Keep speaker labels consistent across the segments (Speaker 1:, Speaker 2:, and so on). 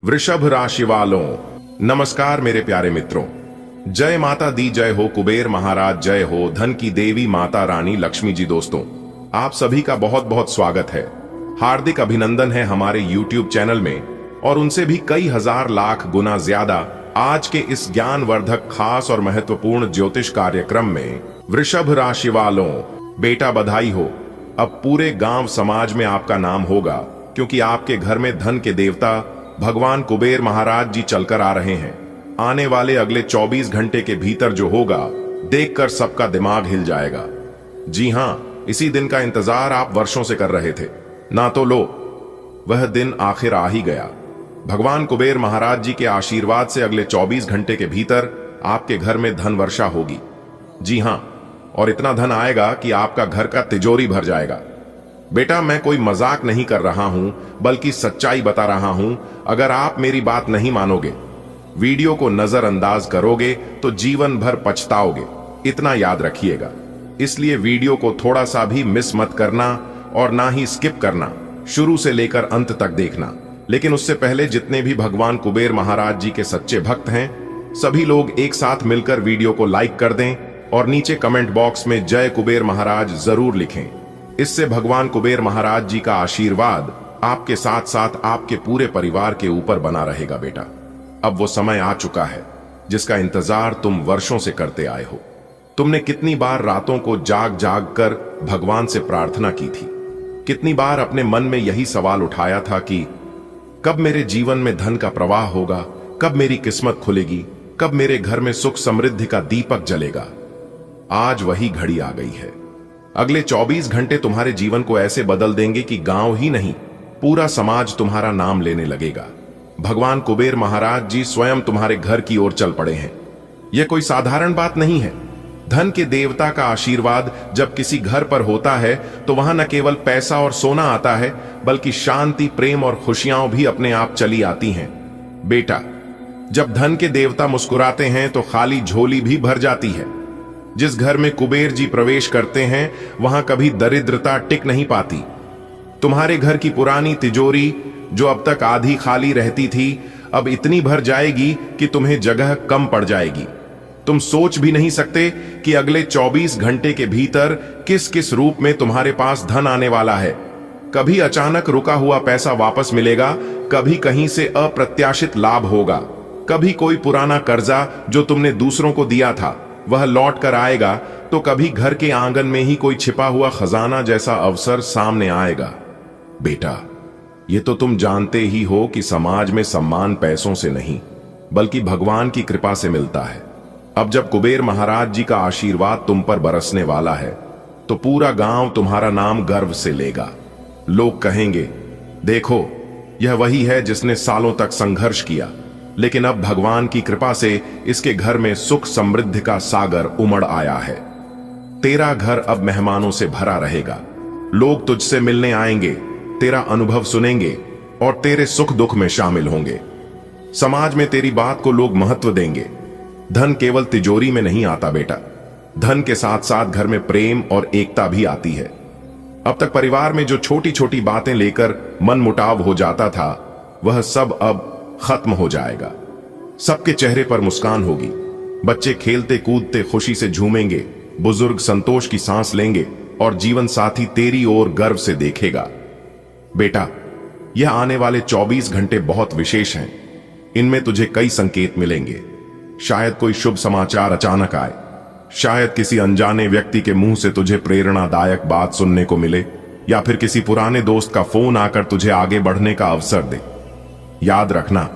Speaker 1: वृषभ राशि वालों, नमस्कार मेरे प्यारे मित्रों। जय माता दी जय हो, कुबेर महाराज जय हो, धन की देवी माता रानी लक्ष्मी जी। दोस्तों, आप सभी का बहुत बहुत स्वागत है। हार्दिक अभिनंदन है हमारे YouTube चैनल में, और उनसे भी कई हजार लाख गुना ज्यादा आज के इस ज्ञानवर्धक खास और महत्वपूर्ण ज्योतिष कार्यक्रम में। वृषभ राशि वालों, बेटा बधाई हो। अब पूरे गांव समाज में आपका नाम होगा, क्योंकि आपके घर में धन के देवता भगवान कुबेर महाराज जी चलकर आ रहे हैं। आने वाले अगले 24 घंटे के भीतर जो होगा, देखकर सबका दिमाग हिल जाएगा। जी हां, इसी दिन का इंतजार आप वर्षों से कर रहे थे ना, तो लो, वह दिन आखिर आ ही गया। भगवान कुबेर महाराज जी के आशीर्वाद से अगले 24 घंटे के भीतर आपके घर में धन वर्षा होगी। जी हां, और इतना धन आएगा कि आपका घर का तिजोरी भर जाएगा। बेटा, मैं कोई मजाक नहीं कर रहा हूं, बल्कि सच्चाई बता रहा हूं। अगर आप मेरी बात नहीं मानोगे, वीडियो को नजरअंदाज करोगे, तो जीवन भर पछताओगे। इतना याद रखिएगा। इसलिए वीडियो को थोड़ा सा भी मिस मत करना, और ना ही स्किप करना, शुरू से लेकर अंत तक देखना। लेकिन उससे पहले जितने भी भगवान कुबेर महाराज जी के सच्चे भक्त हैं, सभी लोग एक साथ मिलकर वीडियो को लाइक कर दें और नीचे कमेंट बॉक्स में जय कुबेर महाराज जरूर लिखें। इससे भगवान कुबेर महाराज जी का आशीर्वाद आपके साथ साथ आपके पूरे परिवार के ऊपर बना रहेगा। बेटा, अब वो समय आ चुका है जिसका इंतजार तुम वर्षों से करते आए हो। तुमने कितनी बार रातों को जाग जाग कर भगवान से प्रार्थना की थी, कितनी बार अपने मन में यही सवाल उठाया था कि कब मेरे जीवन में धन का प्रवाह होगा, कब मेरी किस्मत खुलेगी, कब मेरे घर में सुख समृद्धि का दीपक जलेगा। आज वही घड़ी आ गई है। अगले 24 घंटे तुम्हारे जीवन को ऐसे बदल देंगे कि गांव ही नहीं, पूरा समाज तुम्हारा नाम लेने लगेगा। भगवान कुबेर महाराज जी स्वयं तुम्हारे घर की ओर चल पड़े हैं। यह कोई साधारण बात नहीं है। धन के देवता का आशीर्वाद जब किसी घर पर होता है, तो वहां न केवल पैसा और सोना आता है, बल्कि शांति, प्रेम और खुशियां भी अपने आप चली आती हैं। बेटा, जब धन के देवता मुस्कुराते हैं, तो खाली झोली भी भर जाती है। जिस घर में कुबेर जी प्रवेश करते हैं, वहां कभी दरिद्रता टिक नहीं पाती। तुम्हारे घर की पुरानी तिजोरी, जो अब तक आधी खाली रहती थी, अब इतनी भर जाएगी कि तुम्हें जगह कम पड़ जाएगी। तुम सोच भी नहीं सकते कि अगले 24 घंटे के भीतर किस किस रूप में तुम्हारे पास धन आने वाला है। कभी अचानक रुका हुआ पैसा वापस मिलेगा, कभी कहीं से अप्रत्याशित लाभ होगा, कभी कोई पुराना कर्जा जो तुमने दूसरों को दिया था वह लौट कर आएगा, तो कभी घर के आंगन में ही कोई छिपा हुआ खजाना जैसा अवसर सामने आएगा। बेटा, ये तो तुम जानते ही हो कि समाज में सम्मान पैसों से नहीं, बल्कि भगवान की कृपा से मिलता है। अब जब कुबेर महाराज जी का आशीर्वाद तुम पर बरसने वाला है, तो पूरा गांव तुम्हारा नाम गर्व से लेगा। लोग कहेंगे, देखो, यह वही है जिसने सालों तक संघर्ष किया, लेकिन अब भगवान की कृपा से इसके घर में सुख समृद्धि का सागर उमड़ आया है। तेरा घर अब मेहमानों से भरा रहेगा। लोग तुझसे मिलने आएंगे, तेरा अनुभव सुनेंगे और तेरे सुख दुख में शामिल होंगे। समाज में तेरी बात को लोग महत्व देंगे। धन केवल तिजोरी में नहीं आता बेटा, धन के साथ साथ घर में प्रेम और एकता भी आती है। अब तक परिवार में जो छोटी छोटी बातें लेकर मनमुटाव हो जाता था, वह सब अब खत्म हो जाएगा। सबके चेहरे पर मुस्कान होगी। बच्चे खेलते कूदते खुशी से झूमेंगे, बुजुर्ग संतोष की सांस लेंगे और जीवन साथी तेरी ओर गर्व से देखेगा। बेटा, यह आने वाले 24 घंटे बहुत विशेष हैं। इनमें तुझे कई संकेत मिलेंगे। शायद कोई शुभ समाचार अचानक आए, शायद किसी अनजाने व्यक्ति के मुंह से तुझे प्रेरणादायक बात सुनने को मिले, या फिर किसी पुराने दोस्त का फोन आकर तुझे आगे बढ़ने का अवसर दे। याद रखना,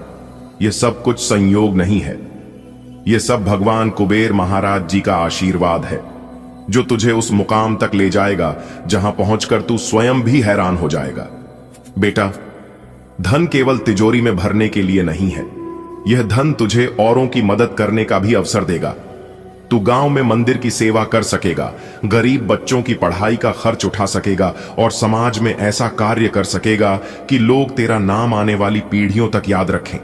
Speaker 1: यह सब कुछ संयोग नहीं है। यह सब भगवान कुबेर महाराज जी का आशीर्वाद है, जो तुझे उस मुकाम तक ले जाएगा जहां पहुंचकर तू स्वयं भी हैरान हो जाएगा। बेटा, धन केवल तिजोरी में भरने के लिए नहीं है। यह धन तुझे औरों की मदद करने का भी अवसर देगा। तू गांव में मंदिर की सेवा कर सकेगा, गरीब बच्चों की पढ़ाई का खर्च उठा सकेगा और समाज में ऐसा कार्य कर सकेगा कि लोग तेरा नाम आने वाली पीढ़ियों तक याद रखें।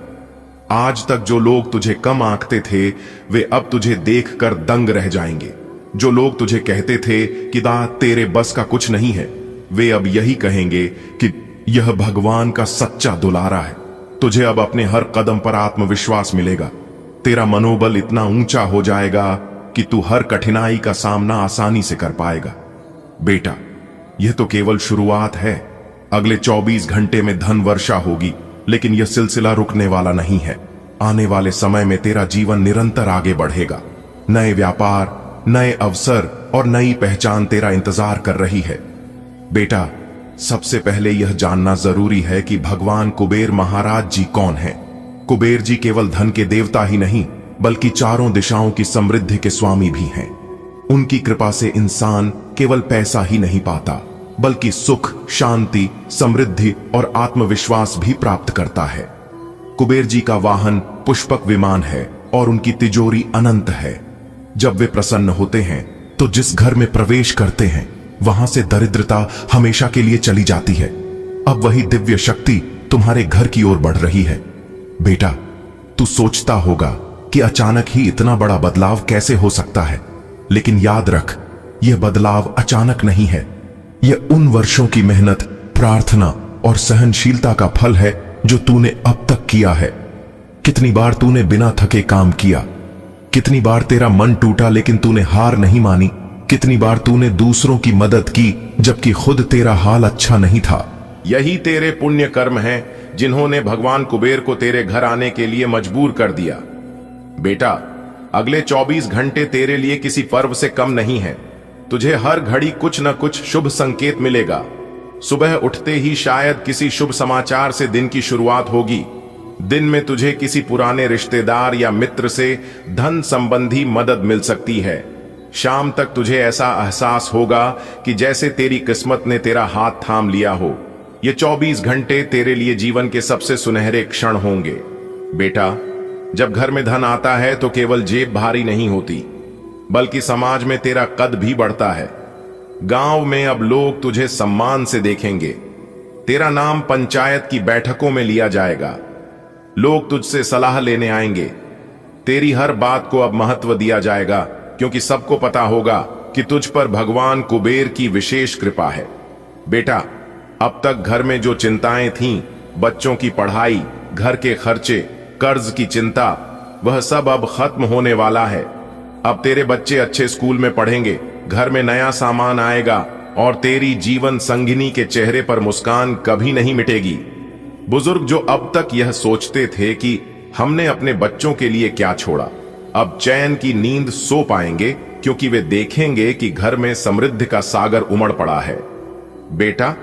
Speaker 1: आज तक जो लोग तुझे कम आंकते थे, वे अब तुझे देखकर दंग रह जाएंगे। जो लोग तुझे कहते थे कि दा तेरे बस का कुछ नहीं है, वे अब यही कहेंगे कि यह भगवान का सच्चा दुलारा है। तुझे अब अपने हर कदम पर आत्मविश्वास मिलेगा। तेरा मनोबल इतना ऊंचा हो जाएगा कि तू हर कठिनाई का सामना आसानी से कर पाएगा। बेटा, यह तो केवल शुरुआत है। अगले 24 घंटे में धन वर्षा होगी, लेकिन यह सिलसिला रुकने वाला नहीं है। आने वाले समय में तेरा जीवन निरंतर आगे बढ़ेगा। नए व्यापार, नए अवसर और नई पहचान तेरा इंतजार कर रही है। बेटा, सबसे पहले यह जानना जरूरी है कि भगवान कुबेर महाराज जी कौन हैं। कुबेर जी केवल धन के देवता ही नहीं, बल्कि चारों दिशाओं की समृद्धि के स्वामी भी हैं। उनकी कृपा से इंसान केवल पैसा ही नहीं पाता, बल्कि सुख, शांति, समृद्धि और आत्मविश्वास भी प्राप्त करता है। कुबेर जी का वाहन पुष्पक विमान है और उनकी तिजोरी अनंत है। जब वे प्रसन्न होते हैं तो जिस घर में प्रवेश करते हैं वहां से दरिद्रता हमेशा के लिए चली जाती है। अब वही दिव्य शक्ति तुम्हारे घर की ओर बढ़ रही है। बेटा, तू सोचता होगा कि अचानक ही इतना बड़ा बदलाव कैसे हो सकता है, लेकिन याद रख, यह बदलाव अचानक नहीं है। यह उन वर्षों की मेहनत, प्रार्थना और सहनशीलता का फल है जो तूने अब तक किया है। कितनी बार तूने बिना थके काम किया, कितनी बार तेरा मन टूटा लेकिन तूने हार नहीं मानी, कितनी बार तूने दूसरों की मदद की जबकि खुद तेरा हाल अच्छा नहीं था।
Speaker 2: यही तेरे पुण्य कर्म हैं जिन्होंने भगवान कुबेर को तेरे घर आने के लिए मजबूर कर दिया। बेटा, अगले 24 घंटे तेरे लिए किसी पर्व से कम नहीं है। तुझे हर घड़ी कुछ न कुछ शुभ संकेत मिलेगा। सुबह उठते ही शायद किसी शुभ समाचार से दिन की शुरुआत होगी। दिन में तुझे किसी पुराने रिश्तेदार या मित्र से धन संबंधी मदद मिल सकती है। शाम तक तुझे ऐसा एहसास होगा कि जैसे तेरी किस्मत ने तेरा हाथ थाम लिया हो। ये 24 घंटे तेरे लिए जीवन के सबसे सुनहरे क्षण होंगे। बेटा, जब घर में धन आता है तो केवल जेब भारी नहीं होती, बल्कि समाज में तेरा कद भी बढ़ता है। गांव में अब लोग तुझे सम्मान से देखेंगे। तेरा नाम पंचायत की बैठकों में लिया जाएगा। लोग तुझसे सलाह लेने आएंगे। तेरी हर बात को अब महत्व दिया जाएगा, क्योंकि सबको पता होगा कि तुझ पर भगवान कुबेर की विशेष कृपा है। बेटा, अब तक घर में जो चिंताएं थीं, बच्चों की पढ़ाई, घर के खर्चे, कर्ज की चिंता, वह सब अब खत्म होने वाला है। अब तेरे बच्चे अच्छे स्कूल में पढ़ेंगे, घर में नया सामान आएगा और तेरी जीवन संगिनी के चेहरे पर मुस्कान कभी नहीं मिटेगी। बुजुर्ग जो अब तक यह सोचते थे कि हमने अपने बच्चों के लिए क्या छोड़ा, अब चैन की नींद सो पाएंगे, क्योंकि वे देखेंगे कि घर में समृद्धि का सागर उमड़ पड़ा है। बेटा,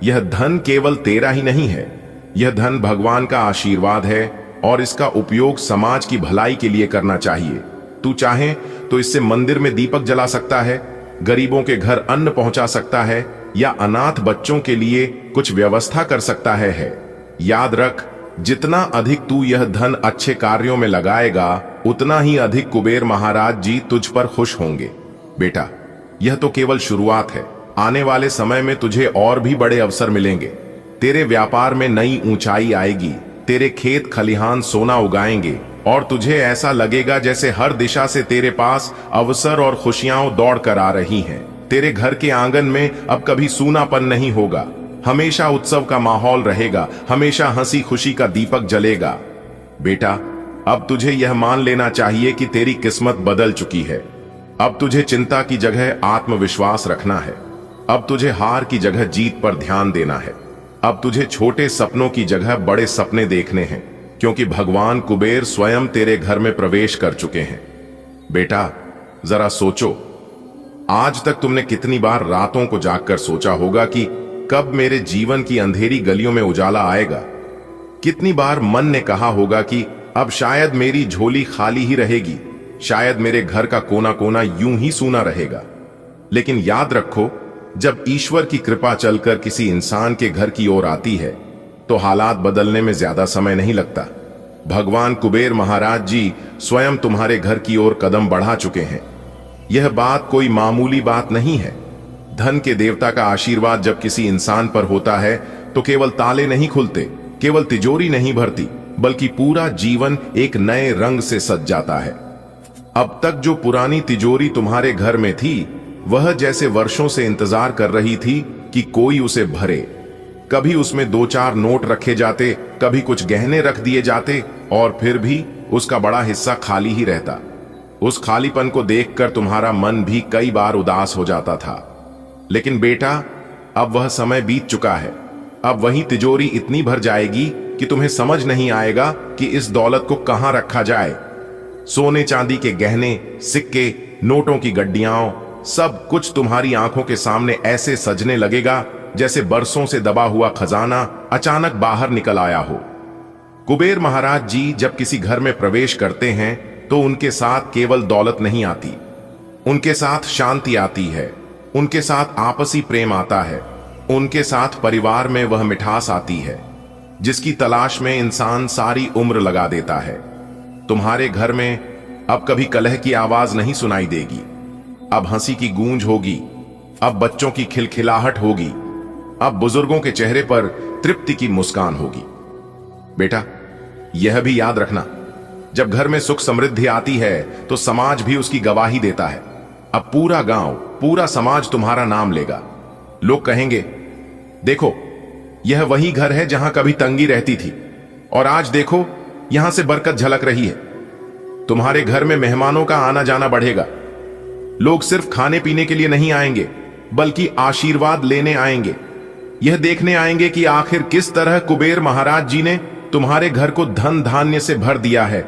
Speaker 2: यह धन केवल तेरा ही नहीं है, यह धन भगवान का आशीर्वाद है और इसका उपयोग समाज की भलाई के लिए करना चाहिए। तू चाहे तो इससे मंदिर में दीपक जला सकता है, गरीबों के घर अन्न पहुंचा सकता है या अनाथ बच्चों के लिए कुछ व्यवस्था कर सकता है। याद रख, जितना अधिक तू यह धन अच्छे कार्यों में लगाएगा, उतना ही अधिक कुबेर महाराज जी तुझ पर खुश होंगे। बेटा, यह तो केवल शुरुआत है। आने वाले समय में तुझे और भी बड़े अवसर मिलेंगे। तेरे व्यापार में नई ऊंचाई आएगी, तेरे खेत खलिहान सोना उगाएंगे और तुझे ऐसा लगेगा जैसे हर दिशा से तेरे पास अवसर और खुशियां दौड़ कर आ रही हैं। तेरे घर के आंगन में अब कभी सूनापन नहीं होगा, हमेशा उत्सव का माहौल रहेगा, हमेशा हंसी खुशी का दीपक जलेगा। बेटा, अब तुझे यह मान लेना चाहिए कि तेरी किस्मत बदल चुकी है। अब तुझे चिंता की जगह आत्मविश्वास रखना है। अब तुझे हार की जगह जीत पर ध्यान देना है। अब तुझे छोटे सपनों की जगह बड़े सपने देखने हैं, क्योंकि भगवान कुबेर स्वयं तेरे घर में प्रवेश कर चुके हैं। बेटा, जरा सोचो, आज तक तुमने कितनी बार रातों को जागकर सोचा होगा कि कब मेरे जीवन की अंधेरी गलियों में उजाला आएगा। कितनी बार मन ने कहा होगा कि अब शायद मेरी झोली खाली ही रहेगी, शायद मेरे घर का कोना कोना यूं ही सूना रहेगा। लेकिन याद रखो, जब ईश्वर की कृपा चलकर किसी इंसान के घर की ओर आती है तो हालात बदलने में ज्यादा समय नहीं लगता। भगवान कुबेर महाराज जी स्वयं तुम्हारे घर की ओर कदम बढ़ा चुके हैं। यह बात कोई मामूली बात नहीं है। धन के देवता का आशीर्वाद जब किसी इंसान पर होता है तो केवल ताले नहीं खुलते, केवल तिजोरी नहीं भरती, बल्कि पूरा जीवन एक नए रंग से सज जाता है। अब तक जो पुरानी तिजोरी तुम्हारे घर में थी, वह जैसे वर्षों से इंतजार कर रही थी कि कोई उसे भरे। कभी उसमें 2-4 नोट रखे जाते, कभी कुछ गहने रख दिए जाते, और फिर भी उसका बड़ा हिस्सा खाली ही रहता। उस खालीपन को देखकर तुम्हारा मन भी कई बार उदास हो जाता था। लेकिन बेटा, अब वह समय बीत चुका है। अब वही तिजोरी इतनी भर जाएगी कि तुम्हें समझ नहीं आएगा कि इस दौलत को कहां रखा जाए। सोने चांदी के गहने, सिक्के, नोटों की गड्डियां, सब कुछ तुम्हारी आंखों के सामने ऐसे सजने लगेगा जैसे बरसों से दबा हुआ खजाना अचानक बाहर निकल आया हो। कुबेर महाराज जी जब किसी घर में प्रवेश करते हैं तो उनके साथ केवल दौलत नहीं आती, उनके साथ शांति आती है, उनके साथ आपसी प्रेम आता है, उनके साथ परिवार में वह मिठास आती है जिसकी तलाश में इंसान सारी उम्र लगा देता है। तुम्हारे घर में अब कभी कलह की आवाज नहीं सुनाई देगी, अब हंसी की गूंज होगी, अब बच्चों की खिलखिलाहट होगी, अब बुजुर्गों के चेहरे पर तृप्ति की मुस्कान होगी। बेटा, यह भी याद रखना, जब घर में सुख समृद्धि आती है तो समाज भी उसकी गवाही देता है। अब पूरा गांव, पूरा समाज तुम्हारा नाम लेगा। लोग कहेंगे, देखो, यह वही घर है जहां कभी तंगी रहती थी, और आज देखो यहां से बरकत झलक रही है। तुम्हारे घर में मेहमानों का आना जाना बढ़ेगा। लोग सिर्फ खाने पीने के लिए नहीं आएंगे, बल्कि आशीर्वाद लेने आएंगे। यह देखने आएंगे कि आखिर किस तरह कुबेर महाराज जी ने तुम्हारे घर को धन धान्य से भर दिया है।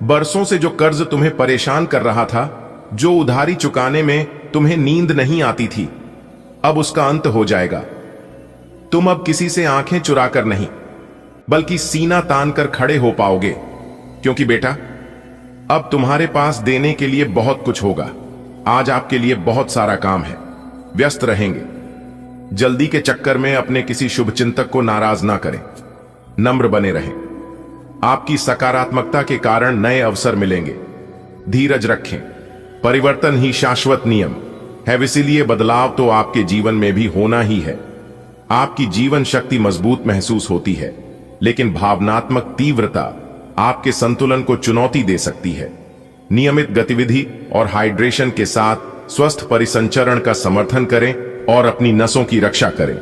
Speaker 2: बरसों से जो कर्ज तुम्हें परेशान कर रहा था, जो उधारी चुकाने में तुम्हें नींद नहीं आती थी, अब उसका अंत हो जाएगा। तुम अब किसी से आंखें चुराकर नहीं, बल्कि सीना तान कर खड़े हो पाओगे, क्योंकि बेटा, अब तुम्हारे पास देने के लिए बहुत कुछ होगा। आज आपके लिए बहुत सारा काम है, व्यस्त रहेंगे। जल्दी के चक्कर में अपने किसी शुभचिंतक को नाराज ना करें, नम्र बने रहें। आपकी सकारात्मकता के कारण नए अवसर मिलेंगे। धीरज रखें, परिवर्तन ही शाश्वत नियम है, इसीलिए बदलाव तो आपके जीवन में भी होना ही है। आपकी जीवन शक्ति मजबूत महसूस होती है, लेकिन भावनात्मक तीव्रता आपके संतुलन को चुनौती दे सकती है। नियमित गतिविधि और हाइड्रेशन के साथ स्वस्थ परिसंचरण का समर्थन करें और अपनी नसों की रक्षा करें।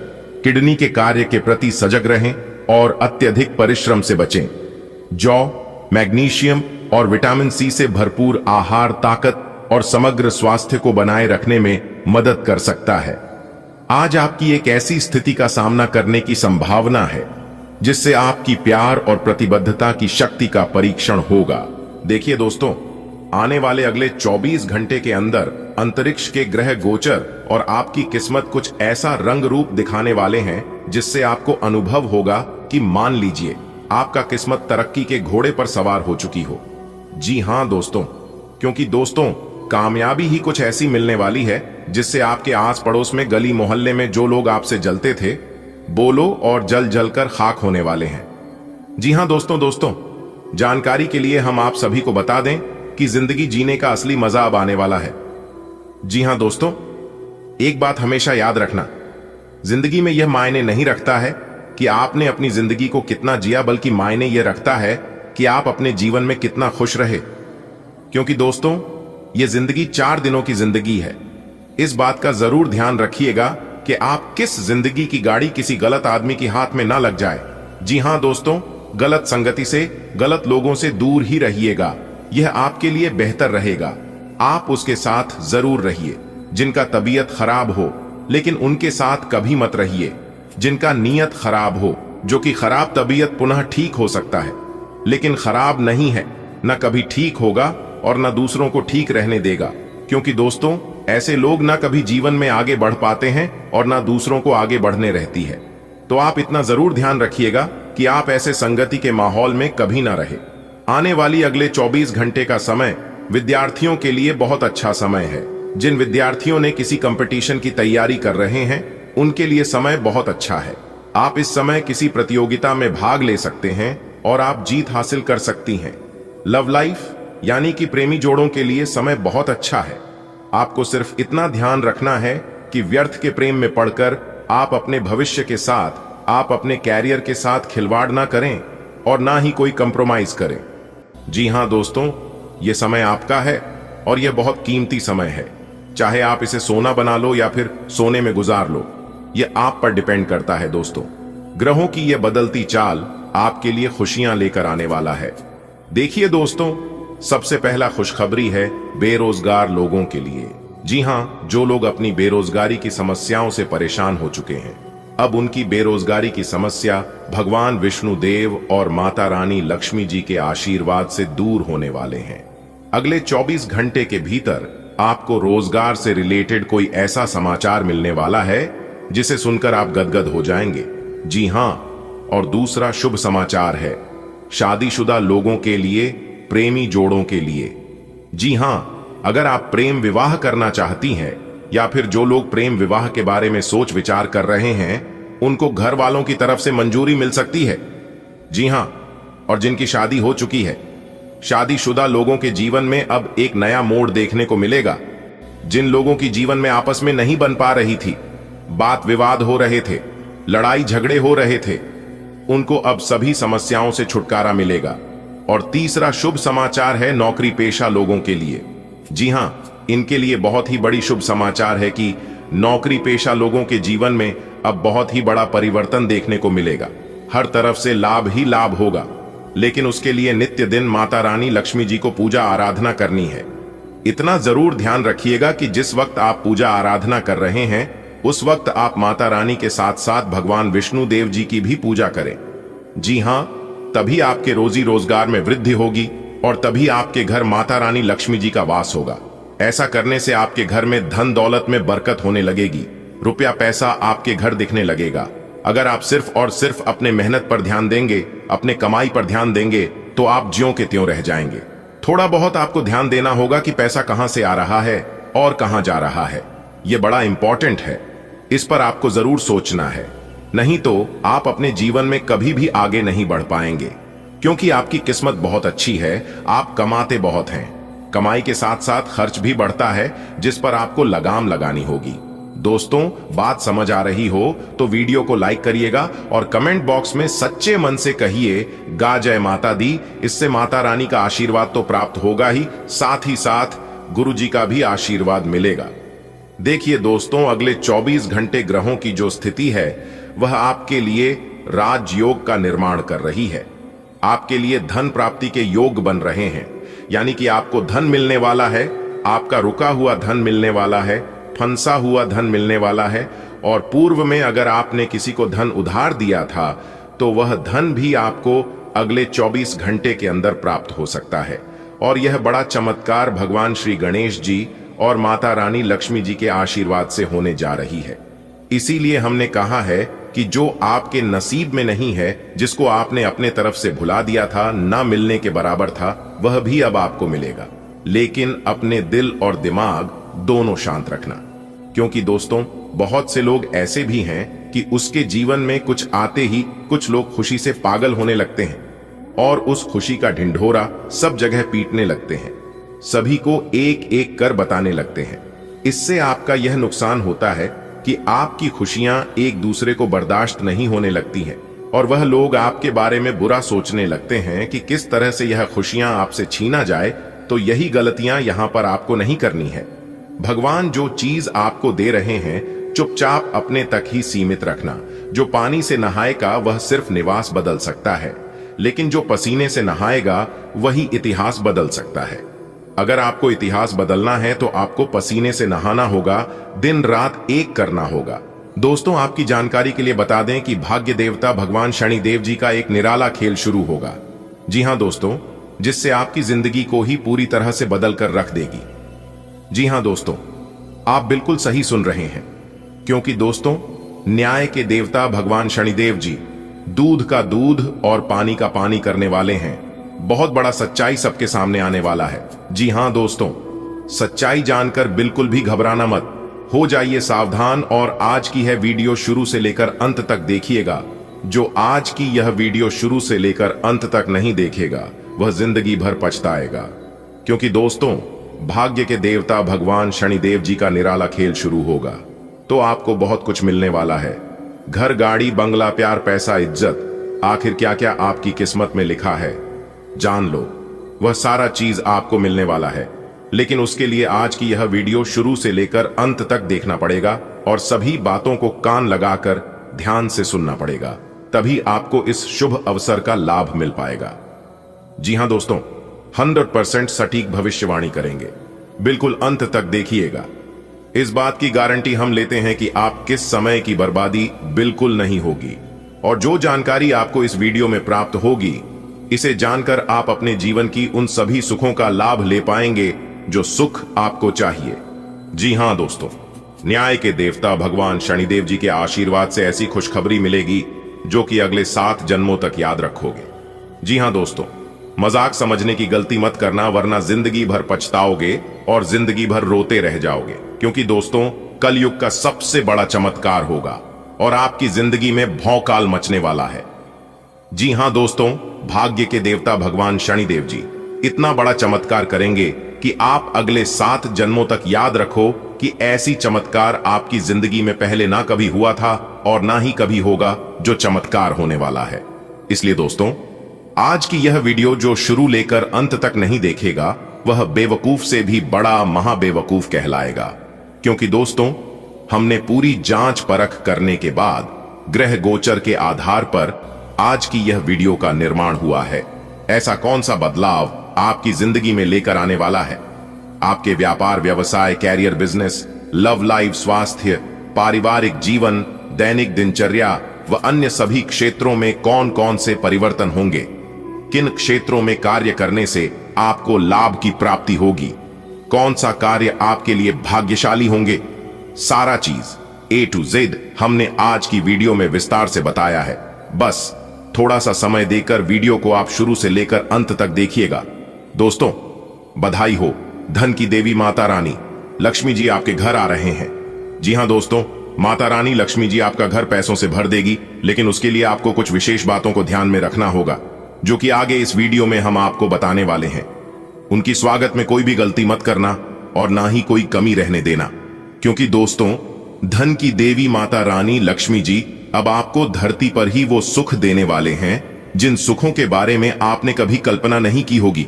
Speaker 2: किडनी के कार्य के प्रति सजग रहें और अत्यधिक परिश्रम से बचें। जौ, मैग्नीशियम और विटामिन सी से भरपूर आहार ताकत और समग्र स्वास्थ्य को बनाए रखने में मदद कर सकता है। आज आपकी एक ऐसी स्थिति का सामना करने की संभावना है जिससे आपकी प्यार और प्रतिबद्धता की शक्ति का परीक्षण होगा। देखिए दोस्तों, आने वाले अगले 24 घंटे के अंदर अंतरिक्ष के ग्रह गोचर और आपकी किस्मत कुछ ऐसा रंग रूप दिखाने वाले हैं जिससे आपको अनुभव होगा कि मान लीजिए आपका किस्मत तरक्की के घोड़े पर सवार हो चुकी हो। जी हां दोस्तों, क्योंकि दोस्तों, कामयाबी ही कुछ ऐसी मिलने वाली है जिससे आपके आस पड़ोस में, गली मोहल्ले में जो लोग आपसे जलते थे, बोलो और जल जलकर खाक होने वाले हैं। जी हां दोस्तों, जानकारी के लिए हम आप सभी को बता दें कि जिंदगी जीने का असली मजा अब आने वाला है। जी हां दोस्तों, एक बात हमेशा याद रखना, जिंदगी में यह मायने नहीं रखता है कि आपने अपनी जिंदगी को कितना जिया, बल्कि मायने यह रखता है कि आप अपने जीवन में कितना खुश रहे। क्योंकि दोस्तों, यह जिंदगी 4 दिनों की जिंदगी है। इस बात का जरूर ध्यान रखिएगा कि आप किस जिंदगी की गाड़ी किसी गलत आदमी के हाथ में ना लग जाए। जी हां दोस्तों, गलत संगति से, गलत लोगों से दूर ही रहिएगा। यह आपके लिए बेहतर रहेगा। आप उसके साथ जरूर रहिए जिनका तबीयत खराब हो, लेकिन उनके साथ कभी मत रहिए जिनका नीयत खराब हो। जो कि खराब तबीयत पुनः ठीक हो सकता है, लेकिन खराब नहीं है, न कभी ठीक होगा और न दूसरों को ठीक रहने देगा। क्योंकि दोस्तों, ऐसे लोग न कभी जीवन में आगे बढ़ पाते हैं और न दूसरों को आगे बढ़ने रहती है। तो आप इतना जरूर ध्यान रखिएगा कि आप ऐसे संगति के माहौल में कभी ना रहे। आने वाली अगले 24 घंटे का समय विद्यार्थियों के लिए बहुत अच्छा समय है। जिन विद्यार्थियों ने किसी कंपटीशन की तैयारी कर रहे हैं, उनके लिए समय बहुत अच्छा है। आप इस समय किसी प्रतियोगिता में भाग ले सकते हैं और आप जीत हासिल कर सकती हैं। लव लाइफ यानी कि प्रेमी जोड़ों के लिए समय बहुत अच्छा है। आपको सिर्फ इतना ध्यान रखना है कि व्यर्थ के प्रेम में पड़कर आप अपने भविष्य के साथ, आप अपने कैरियर के साथ खिलवाड़ ना करें और ना ही कोई कंप्रोमाइज करें। जी हां दोस्तों, यह समय आपका है और यह बहुत कीमती समय है। चाहे आप इसे सोना बना लो या फिर सोने में गुजार लो, यह आप पर डिपेंड करता है दोस्तों।
Speaker 1: ग्रहों की यह बदलती चाल आपके लिए खुशियां लेकर आने वाला है। देखिए दोस्तों, सबसे पहला खुशखबरी है बेरोजगार लोगों के लिए। जी हां, जो लोग अपनी बेरोजगारी की समस्याओं से परेशान हो चुके हैं, अब उनकी बेरोजगारी की समस्या भगवान विष्णु देव और माता रानी लक्ष्मी जी के आशीर्वाद से दूर होने वाले हैं। अगले 24 घंटे के भीतर आपको रोजगार से रिलेटेड कोई ऐसा समाचार मिलने वाला है जिसे सुनकर आप गदगद हो जाएंगे। जी हां, और दूसरा शुभ समाचार है शादीशुदा लोगों के लिए, प्रेमी जोड़ों के लिए। जी हां, अगर आप प्रेम विवाह करना चाहती हैं या फिर जो लोग प्रेम विवाह के बारे में सोच विचार कर रहे हैं, उनको घर वालों की तरफ से मंजूरी मिल सकती है। जी हां, और जिनकी शादी हो चुकी है, शादीशुदा लोगों के जीवन में अब एक नया मोड़ देखने को मिलेगा। जिन लोगों की जीवन में आपस में नहीं बन पा रही थी, बात विवाद हो रहे थे, लड़ाई झगड़े हो रहे थे, उनको अब सभी समस्याओं से छुटकारा मिलेगा। और तीसरा शुभ समाचार है नौकरी पेशा लोगों के लिए। जी हां, इनके लिए बहुत ही बड़ी शुभ समाचार है कि नौकरी पेशा लोगों के जीवन में अब बहुत ही बड़ा परिवर्तन देखने को मिलेगा। हर तरफ से लाभ ही लाभ होगा, लेकिन उसके लिए नित्य दिन माता रानी लक्ष्मी जी को पूजा आराधना करनी है। इतना जरूर ध्यान रखिएगा कि जिस वक्त आप पूजा आराधना कर रहे हैं, उस वक्त आप माता रानी के साथ साथ भगवान विष्णु देव जी की भी पूजा करें। जी हां, तभी आपके रोजी रोजगार में वृद्धि होगी और तभी आपके घर माता रानी लक्ष्मी जी का वास होगा। ऐसा करने से आपके घर में धन दौलत में बरकत होने लगेगी, रुपया पैसा आपके घर दिखने लगेगा। अगर आप सिर्फ और सिर्फ अपने मेहनत पर ध्यान देंगे, अपने कमाई पर ध्यान देंगे, तो आप ज्यों के त्यों रह जाएंगे। थोड़ा बहुत आपको ध्यान देना होगा कि पैसा कहां से आ रहा है और कहां जा रहा है। यह बड़ा इंपॉर्टेंट है, इस पर आपको जरूर सोचना है, नहीं तो आप अपने जीवन में कभी भी आगे नहीं बढ़ पाएंगे। क्योंकि आपकी किस्मत बहुत अच्छी है, आप कमाते बहुत हैं। कमाई के साथ साथ खर्च भी बढ़ता है, जिस पर आपको लगाम लगानी होगी। दोस्तों, बात समझ आ रही हो तो वीडियो को लाइक करिएगा और कमेंट बॉक्स में सच्चे मन से कहिए गा जय माता दी। इससे माता रानी का आशीर्वाद तो प्राप्त होगा ही, साथ ही साथ गुरु जी का भी आशीर्वाद मिलेगा। देखिए दोस्तों, अगले 24 घंटे ग्रहों की जो स्थिति है वह आपके लिए राजयोग का निर्माण कर रही है। आपके लिए धन प्राप्ति के योग बन रहे हैं, यानी कि आपको धन मिलने वाला है, आपका रुका हुआ धन मिलने वाला है, फंसा हुआ धन मिलने वाला है। और पूर्व में अगर आपने किसी को धन उधार दिया था तो वह धन भी आपको अगले 24 घंटे के अंदर प्राप्त हो सकता है। और यह बड़ा चमत्कार भगवान श्री गणेश जी और माता रानी लक्ष्मी जी के आशीर्वाद से होने जा रही है। इसीलिए हमने कहा है कि जो आपके नसीब में नहीं है, जिसको आपने अपने तरफ से भुला दिया था, ना मिलने के बराबर था, वह भी अब आपको मिलेगा। लेकिन अपने दिल और दिमाग दोनों शांत रखना, क्योंकि दोस्तों बहुत से लोग ऐसे भी हैं कि उसके जीवन में कुछ आते ही कुछ लोग खुशी से पागल होने लगते हैं और उस खुशी का ढिंढोरा सब जगह पीटने लगते हैं, सभी को एक एक कर बताने लगते हैं। इससे आपका यह नुकसान होता है कि आपकी खुशियां एक दूसरे को बर्दाश्त नहीं होने लगती हैं और वह लोग आपके बारे में बुरा सोचने लगते हैं कि किस तरह से यह खुशियां आपसे छीना जाए। तो यही गलतियां यहां पर आपको नहीं करनी है। भगवान जो चीज आपको दे रहे हैं, चुपचाप अपने तक ही सीमित रखना। जो पानी से नहाएगा वह सिर्फ निवास बदल सकता है, लेकिन जो पसीने से नहाएगा वही इतिहास बदल सकता है। अगर आपको इतिहास बदलना है तो आपको पसीने से नहाना होगा, दिन रात एक करना होगा। दोस्तों, आपकी जानकारी के लिए बता दें कि भाग्य देवता भगवान शनिदेव जी का एक निराला खेल शुरू होगा। जी हां दोस्तों, जिससे आपकी जिंदगी को ही पूरी तरह से बदल कर रख देगी। जी हां दोस्तों, आप बिल्कुल सही सुन रहे हैं, क्योंकि दोस्तों न्याय के देवता भगवान शनिदेव जी दूध का दूध और पानी का पानी करने वाले हैं। बहुत बड़ा सच्चाई सबके सामने आने वाला है। जी हां दोस्तों, सच्चाई जानकर बिल्कुल भी घबराना मत, हो जाइए सावधान और आज की है वीडियो शुरू से लेकर अंत तक देखिएगा। जो आज की यह वीडियो शुरू से लेकर अंत तक नहीं देखेगा वह जिंदगी भर पछताएगा, क्योंकि दोस्तों भाग्य के देवता भगवान शनिदेव जी का निराला खेल शुरू होगा। तो आपको बहुत कुछ मिलने वाला है, घर, गाड़ी, बंगला, प्यार, पैसा, इज्जत, आखिर क्या क्या आपकी किस्मत में लिखा है जान लो, वह सारा चीज आपको मिलने वाला है। लेकिन उसके लिए आज की यह वीडियो शुरू से लेकर अंत तक देखना पड़ेगा और सभी बातों को कान लगाकर ध्यान से सुनना पड़ेगा। तभी आपको इस शुभ अवसर का लाभ मिल पाएगा। जी हां दोस्तों, 100% सटीक भविष्यवाणी करेंगे, बिल्कुल अंत तक देखिएगा। इस बात की गारंटी हम लेते हैं कि आप किस समय की बर्बादी बिल्कुल नहीं होगी, और जो जानकारी आपको इस वीडियो में प्राप्त होगी, इसे जानकर आप अपने जीवन की उन सभी सुखों का लाभ ले पाएंगे जो सुख आपको चाहिए। जी हां दोस्तों, न्याय के देवता भगवान शनिदेव जी के आशीर्वाद से ऐसी खुशखबरी मिलेगी जो कि अगले 7 जन्मों तक याद रखोगे। जी हां दोस्तों, मजाक समझने की गलती मत करना, वरना जिंदगी भर पछताओगे और जिंदगी भर रोते रह जाओगे। क्योंकि दोस्तों, कलयुग का सबसे बड़ा चमत्कार होगा और आपकी जिंदगी में भौकाल मचने वाला है। जी हां दोस्तों, भाग्य के देवता भगवान शनिदेव जी इतना बड़ा चमत्कार करेंगे कि आप अगले 7 जन्मों तक याद रखो कि ऐसी चमत्कार आपकी जिंदगी में पहले ना कभी हुआ था और ना ही कभी होगा जो चमत्कार होने वाला है। इसलिए दोस्तों, आज की यह वीडियो जो शुरू लेकर अंत तक नहीं देखेगा, वह बेवकूफ से भी बड़ा महाबेवकूफ कहलाएगा। क्योंकि दोस्तों, हमने पूरी जांच परख करने के बाद ग्रह गोचर के आधार पर आज की यह वीडियो का निर्माण हुआ है। ऐसा कौन सा बदलाव आपकी जिंदगी में लेकर आने वाला है? आपके व्यापार, व्यवसाय, कैरियर, बिजनेस, लव लाइफ, स्वास्थ्य, पारिवारिक जीवन, दैनिक दिनचर्या व अन्य सभी क्षेत्रों में कौन कौन से परिवर्तन होंगे? किन क्षेत्रों में कार्य करने से आपको लाभ की प्राप्ति होगी? कौन सा कार्य आपके लिए भाग्यशाली होंगे? सारा चीज A to Z हमने आज की वीडियो में विस्तार से बताया है। बस थोड़ा सा समय देकर वीडियो को आप शुरू से लेकर अंत तक देखिएगा। दोस्तों, बधाई हो, धन की देवी माता रानी लक्ष्मी जी आपके घर आ रहे हैं। जी हां दोस्तों, माता रानी लक्ष्मी जी आपका घर पैसों से भर देगी, लेकिन उसके लिए आपको कुछ विशेष बातों को ध्यान में रखना होगा, जो कि आगे इस वीडियो में हम आपको बताने वाले हैं। उनकी स्वागत में कोई भी गलती मत करना और ना ही कोई कमी रहने देना, क्योंकि दोस्तों, धन की देवी माता रानी लक्ष्मी जी अब आपको धरती पर ही वो सुख देने वाले हैं जिन सुखों के बारे में आपने कभी कल्पना नहीं की होगी।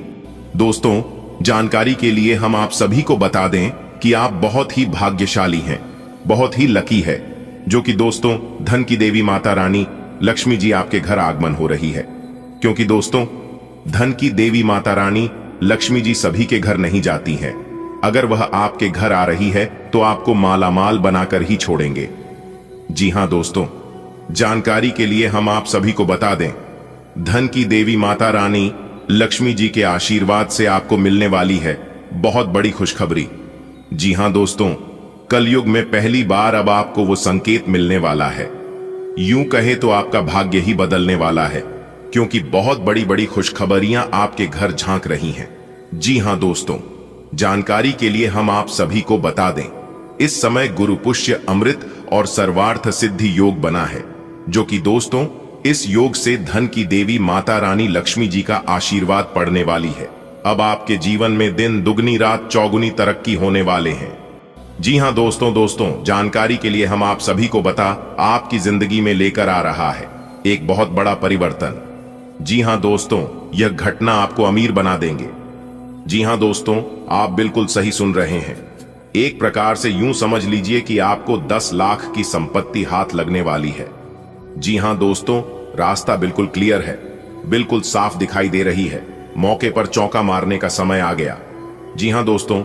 Speaker 1: दोस्तों, जानकारी के लिए हम आप सभी को बता दें कि आप बहुत ही भाग्यशाली हैं, बहुत ही लकी है, जो कि दोस्तों, धन की देवी माता रानी लक्ष्मी जी आपके घर आगमन हो रही है। क्योंकि दोस्तों, धन की देवी माता रानी लक्ष्मी जी सभी के घर नहीं जाती हैं। अगर वह आपके घर आ रही है तो आपको मालामाल बनाकर ही छोड़ेंगे। जी हां दोस्तों, जानकारी के लिए हम आप सभी को बता दें, धन की देवी माता रानी लक्ष्मी जी के आशीर्वाद से आपको मिलने वाली है बहुत बड़ी खुशखबरी। जी हां दोस्तों, कलयुग में पहली बार अब आपको वो संकेत मिलने वाला है। यूं कहे तो आपका भाग्य ही बदलने वाला है, क्योंकि बहुत बड़ी बड़ी खुशखबरियां आपके घर झांक रही हैं। जी हां दोस्तों, जानकारी के लिए हम आप सभी को बता दें, इस समय गुरु पुष्य अमृत और सर्वार्थ सिद्धि योग बना है, जो कि दोस्तों, इस योग से धन की देवी माता रानी लक्ष्मी जी का आशीर्वाद पड़ने वाली है। अब आपके जीवन में दिन दुगनी रात चौगुनी तरक्की होने वाले हैं। जी हां दोस्तों, जानकारी के लिए हम आप सभी को बता आपकी जिंदगी में लेकर आ रहा है एक बहुत बड़ा परिवर्तन। जी हां दोस्तों, यह घटना आपको अमीर बना देंगे। जी हां दोस्तों, आप बिल्कुल सही सुन रहे हैं। एक प्रकार से यूं समझ लीजिए कि आपको 10 लाख की संपत्ति हाथ लगने वाली है। जी हां दोस्तों, रास्ता बिल्कुल क्लियर है, बिल्कुल साफ दिखाई दे रही है। मौके पर चौका मारने का समय आ गया। जी हां दोस्तों,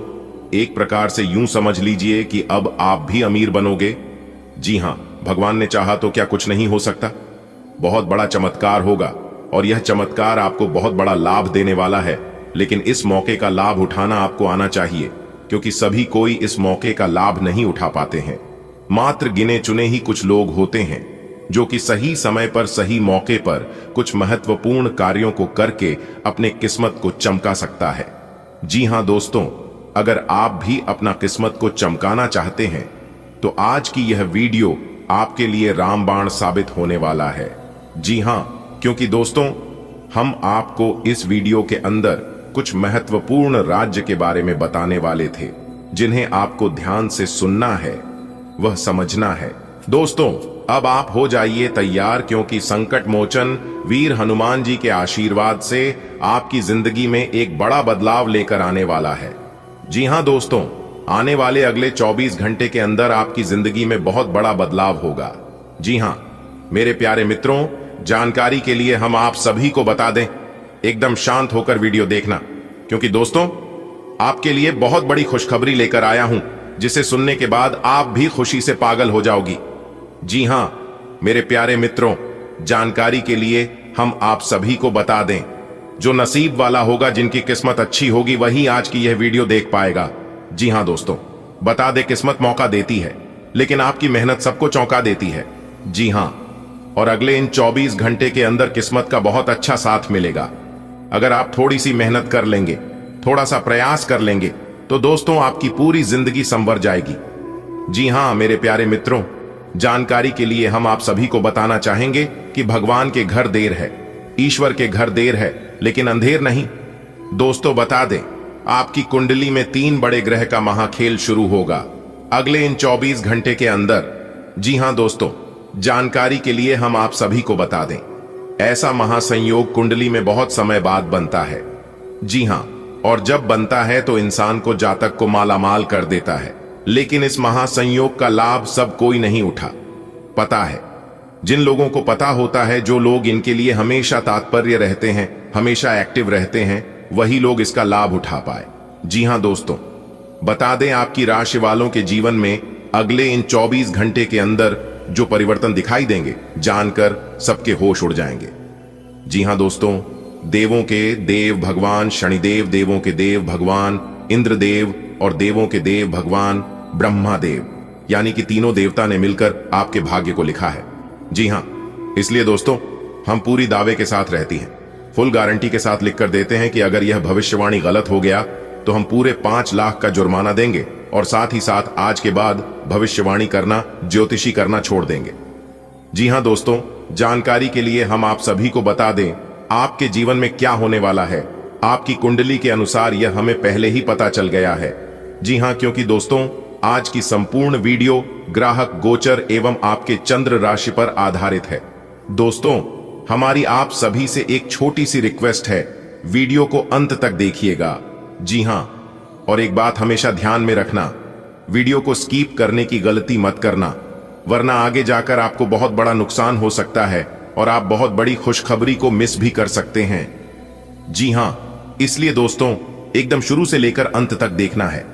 Speaker 1: एक प्रकार से यूं समझ लीजिए कि अब आप भी अमीर बनोगे। जी हां, भगवान ने चाहा तो क्या कुछ नहीं हो सकता। बहुत बड़ा चमत्कार होगा और यह चमत्कार आपको बहुत बड़ा लाभ देने वाला है। लेकिन इस मौके का लाभ उठाना आपको आना चाहिए, क्योंकि सभी कोई इस मौके का लाभ नहीं उठा पाते हैं। मात्र गिने चुने ही कुछ लोग होते हैं जो कि सही समय पर सही मौके पर कुछ महत्वपूर्ण कार्यों को करके अपने किस्मत को चमका सकता है। जी हां दोस्तों, अगर आप भी अपना किस्मत को चमकाना चाहते हैं तो आज की यह वीडियो आपके लिए रामबाण साबित होने वाला है। जी हां, क्योंकि दोस्तों, हम आपको इस वीडियो के अंदर कुछ महत्वपूर्ण राज्य के बारे में बताने वाले थे, जिन्हें आपको ध्यान से सुनना है, वह समझना है। दोस्तों, अब आप हो जाइए तैयार, क्योंकि संकट मोचन वीर हनुमान जी के आशीर्वाद से आपकी जिंदगी में एक बड़ा बदलाव लेकर आने वाला है। जी हां दोस्तों, आने वाले अगले 24 घंटे के अंदर आपकी जिंदगी में बहुत बड़ा बदलाव होगा। जी हां मेरे प्यारे मित्रों,
Speaker 2: जानकारी के लिए हम आप सभी को बता दें, एकदम शांत होकर वीडियो देखना, क्योंकि दोस्तों आपके लिए बहुत बड़ी खुशखबरी लेकर आया हूं, जिसे सुनने के बाद आप भी खुशी से पागल हो जाओगी। जी हां मेरे प्यारे मित्रों, जानकारी के लिए हम आप सभी को बता दें, जो नसीब वाला होगा, जिनकी किस्मत अच्छी होगी, वही आज की यह वीडियो देख पाएगा। जी हां दोस्तों, बता दे किस्मत मौका देती है, लेकिन आपकी मेहनत सबको चौंका देती है। जी हां, और अगले इन 24 घंटे के अंदर किस्मत का बहुत अच्छा साथ मिलेगा। अगर आप थोड़ी सी मेहनत कर लेंगे, थोड़ा सा प्रयास कर लेंगे, तो दोस्तों आपकी पूरी जिंदगी संवर जाएगी। जी हां मेरे प्यारे मित्रों, जानकारी के लिए हम आप सभी को बताना चाहेंगे कि भगवान के घर देर है, ईश्वर के घर देर है, लेकिन अंधेर नहीं। दोस्तों बता दें, आपकी कुंडली में 3 बड़े ग्रह का महाखेल शुरू होगा अगले इन 24 घंटे के अंदर। जी हां दोस्तों, जानकारी के लिए हम आप सभी को बता दें, ऐसा महासंयोग कुंडली में बहुत समय बाद बनता है। जी हां, और जब बनता है तो इंसान को, जातक को मालामाल कर देता है। लेकिन इस महासंयोग का लाभ सब कोई नहीं उठा। पता है, जिन लोगों को पता होता है, जो लोग इनके लिए हमेशा तात्पर्य रहते हैं, हमेशा एक्टिव रहते हैं, वही लोग इसका लाभ उठा पाए। जी हां दोस्तों, बता दें आपकी राशि वालों के जीवन में अगले इन 24 घंटे के अंदर जो परिवर्तन दिखाई देंगे, जानकर सबके होश उड़ जाएंगे। जी हां दोस्तों, देवों के देव भगवान शनिदेव, देवों के देव भगवान इंद्रदेव और देवों के देव भगवान ब्रह्मादेव, यानी कि तीनों देवता ने मिलकर आपके भाग्य को लिखा है। जी हां, इसलिए दोस्तों हम पूरी दावे के साथ रहती हैं, फुल गारंटी के साथ लिखकर देते हैं कि अगर यह भविष्यवाणी गलत हो गया तो हम पूरे 5 लाख का जुर्माना देंगे, और साथ ही साथ आज के बाद भविष्यवाणी करना, ज्योतिषी करना छोड़ देंगे। जी हां दोस्तों, जानकारी के लिए हम आप सभी को बता दें, आपके जीवन में क्या होने वाला है, आपकी कुंडली के अनुसार यह हमें पहले ही पता चल गया है। जी हां, क्योंकि दोस्तों आज की संपूर्ण वीडियो ग्राहक गोचर एवं आपके चंद्र राशि पर आधारित है। दोस्तों हमारी आप सभी से एक छोटी सी रिक्वेस्ट है, वीडियो को अंत तक देखिएगा। जी हां, और एक बात हमेशा ध्यान में रखना, वीडियो को स्किप करने की गलती मत करना, वरना आगे जाकर आपको बहुत बड़ा नुकसान हो सकता है और आप बहुत बड़ी खुशखबरी को मिस भी कर सकते हैं। जी हां, इसलिए दोस्तों एकदम शुरू से लेकर अंत तक देखना है।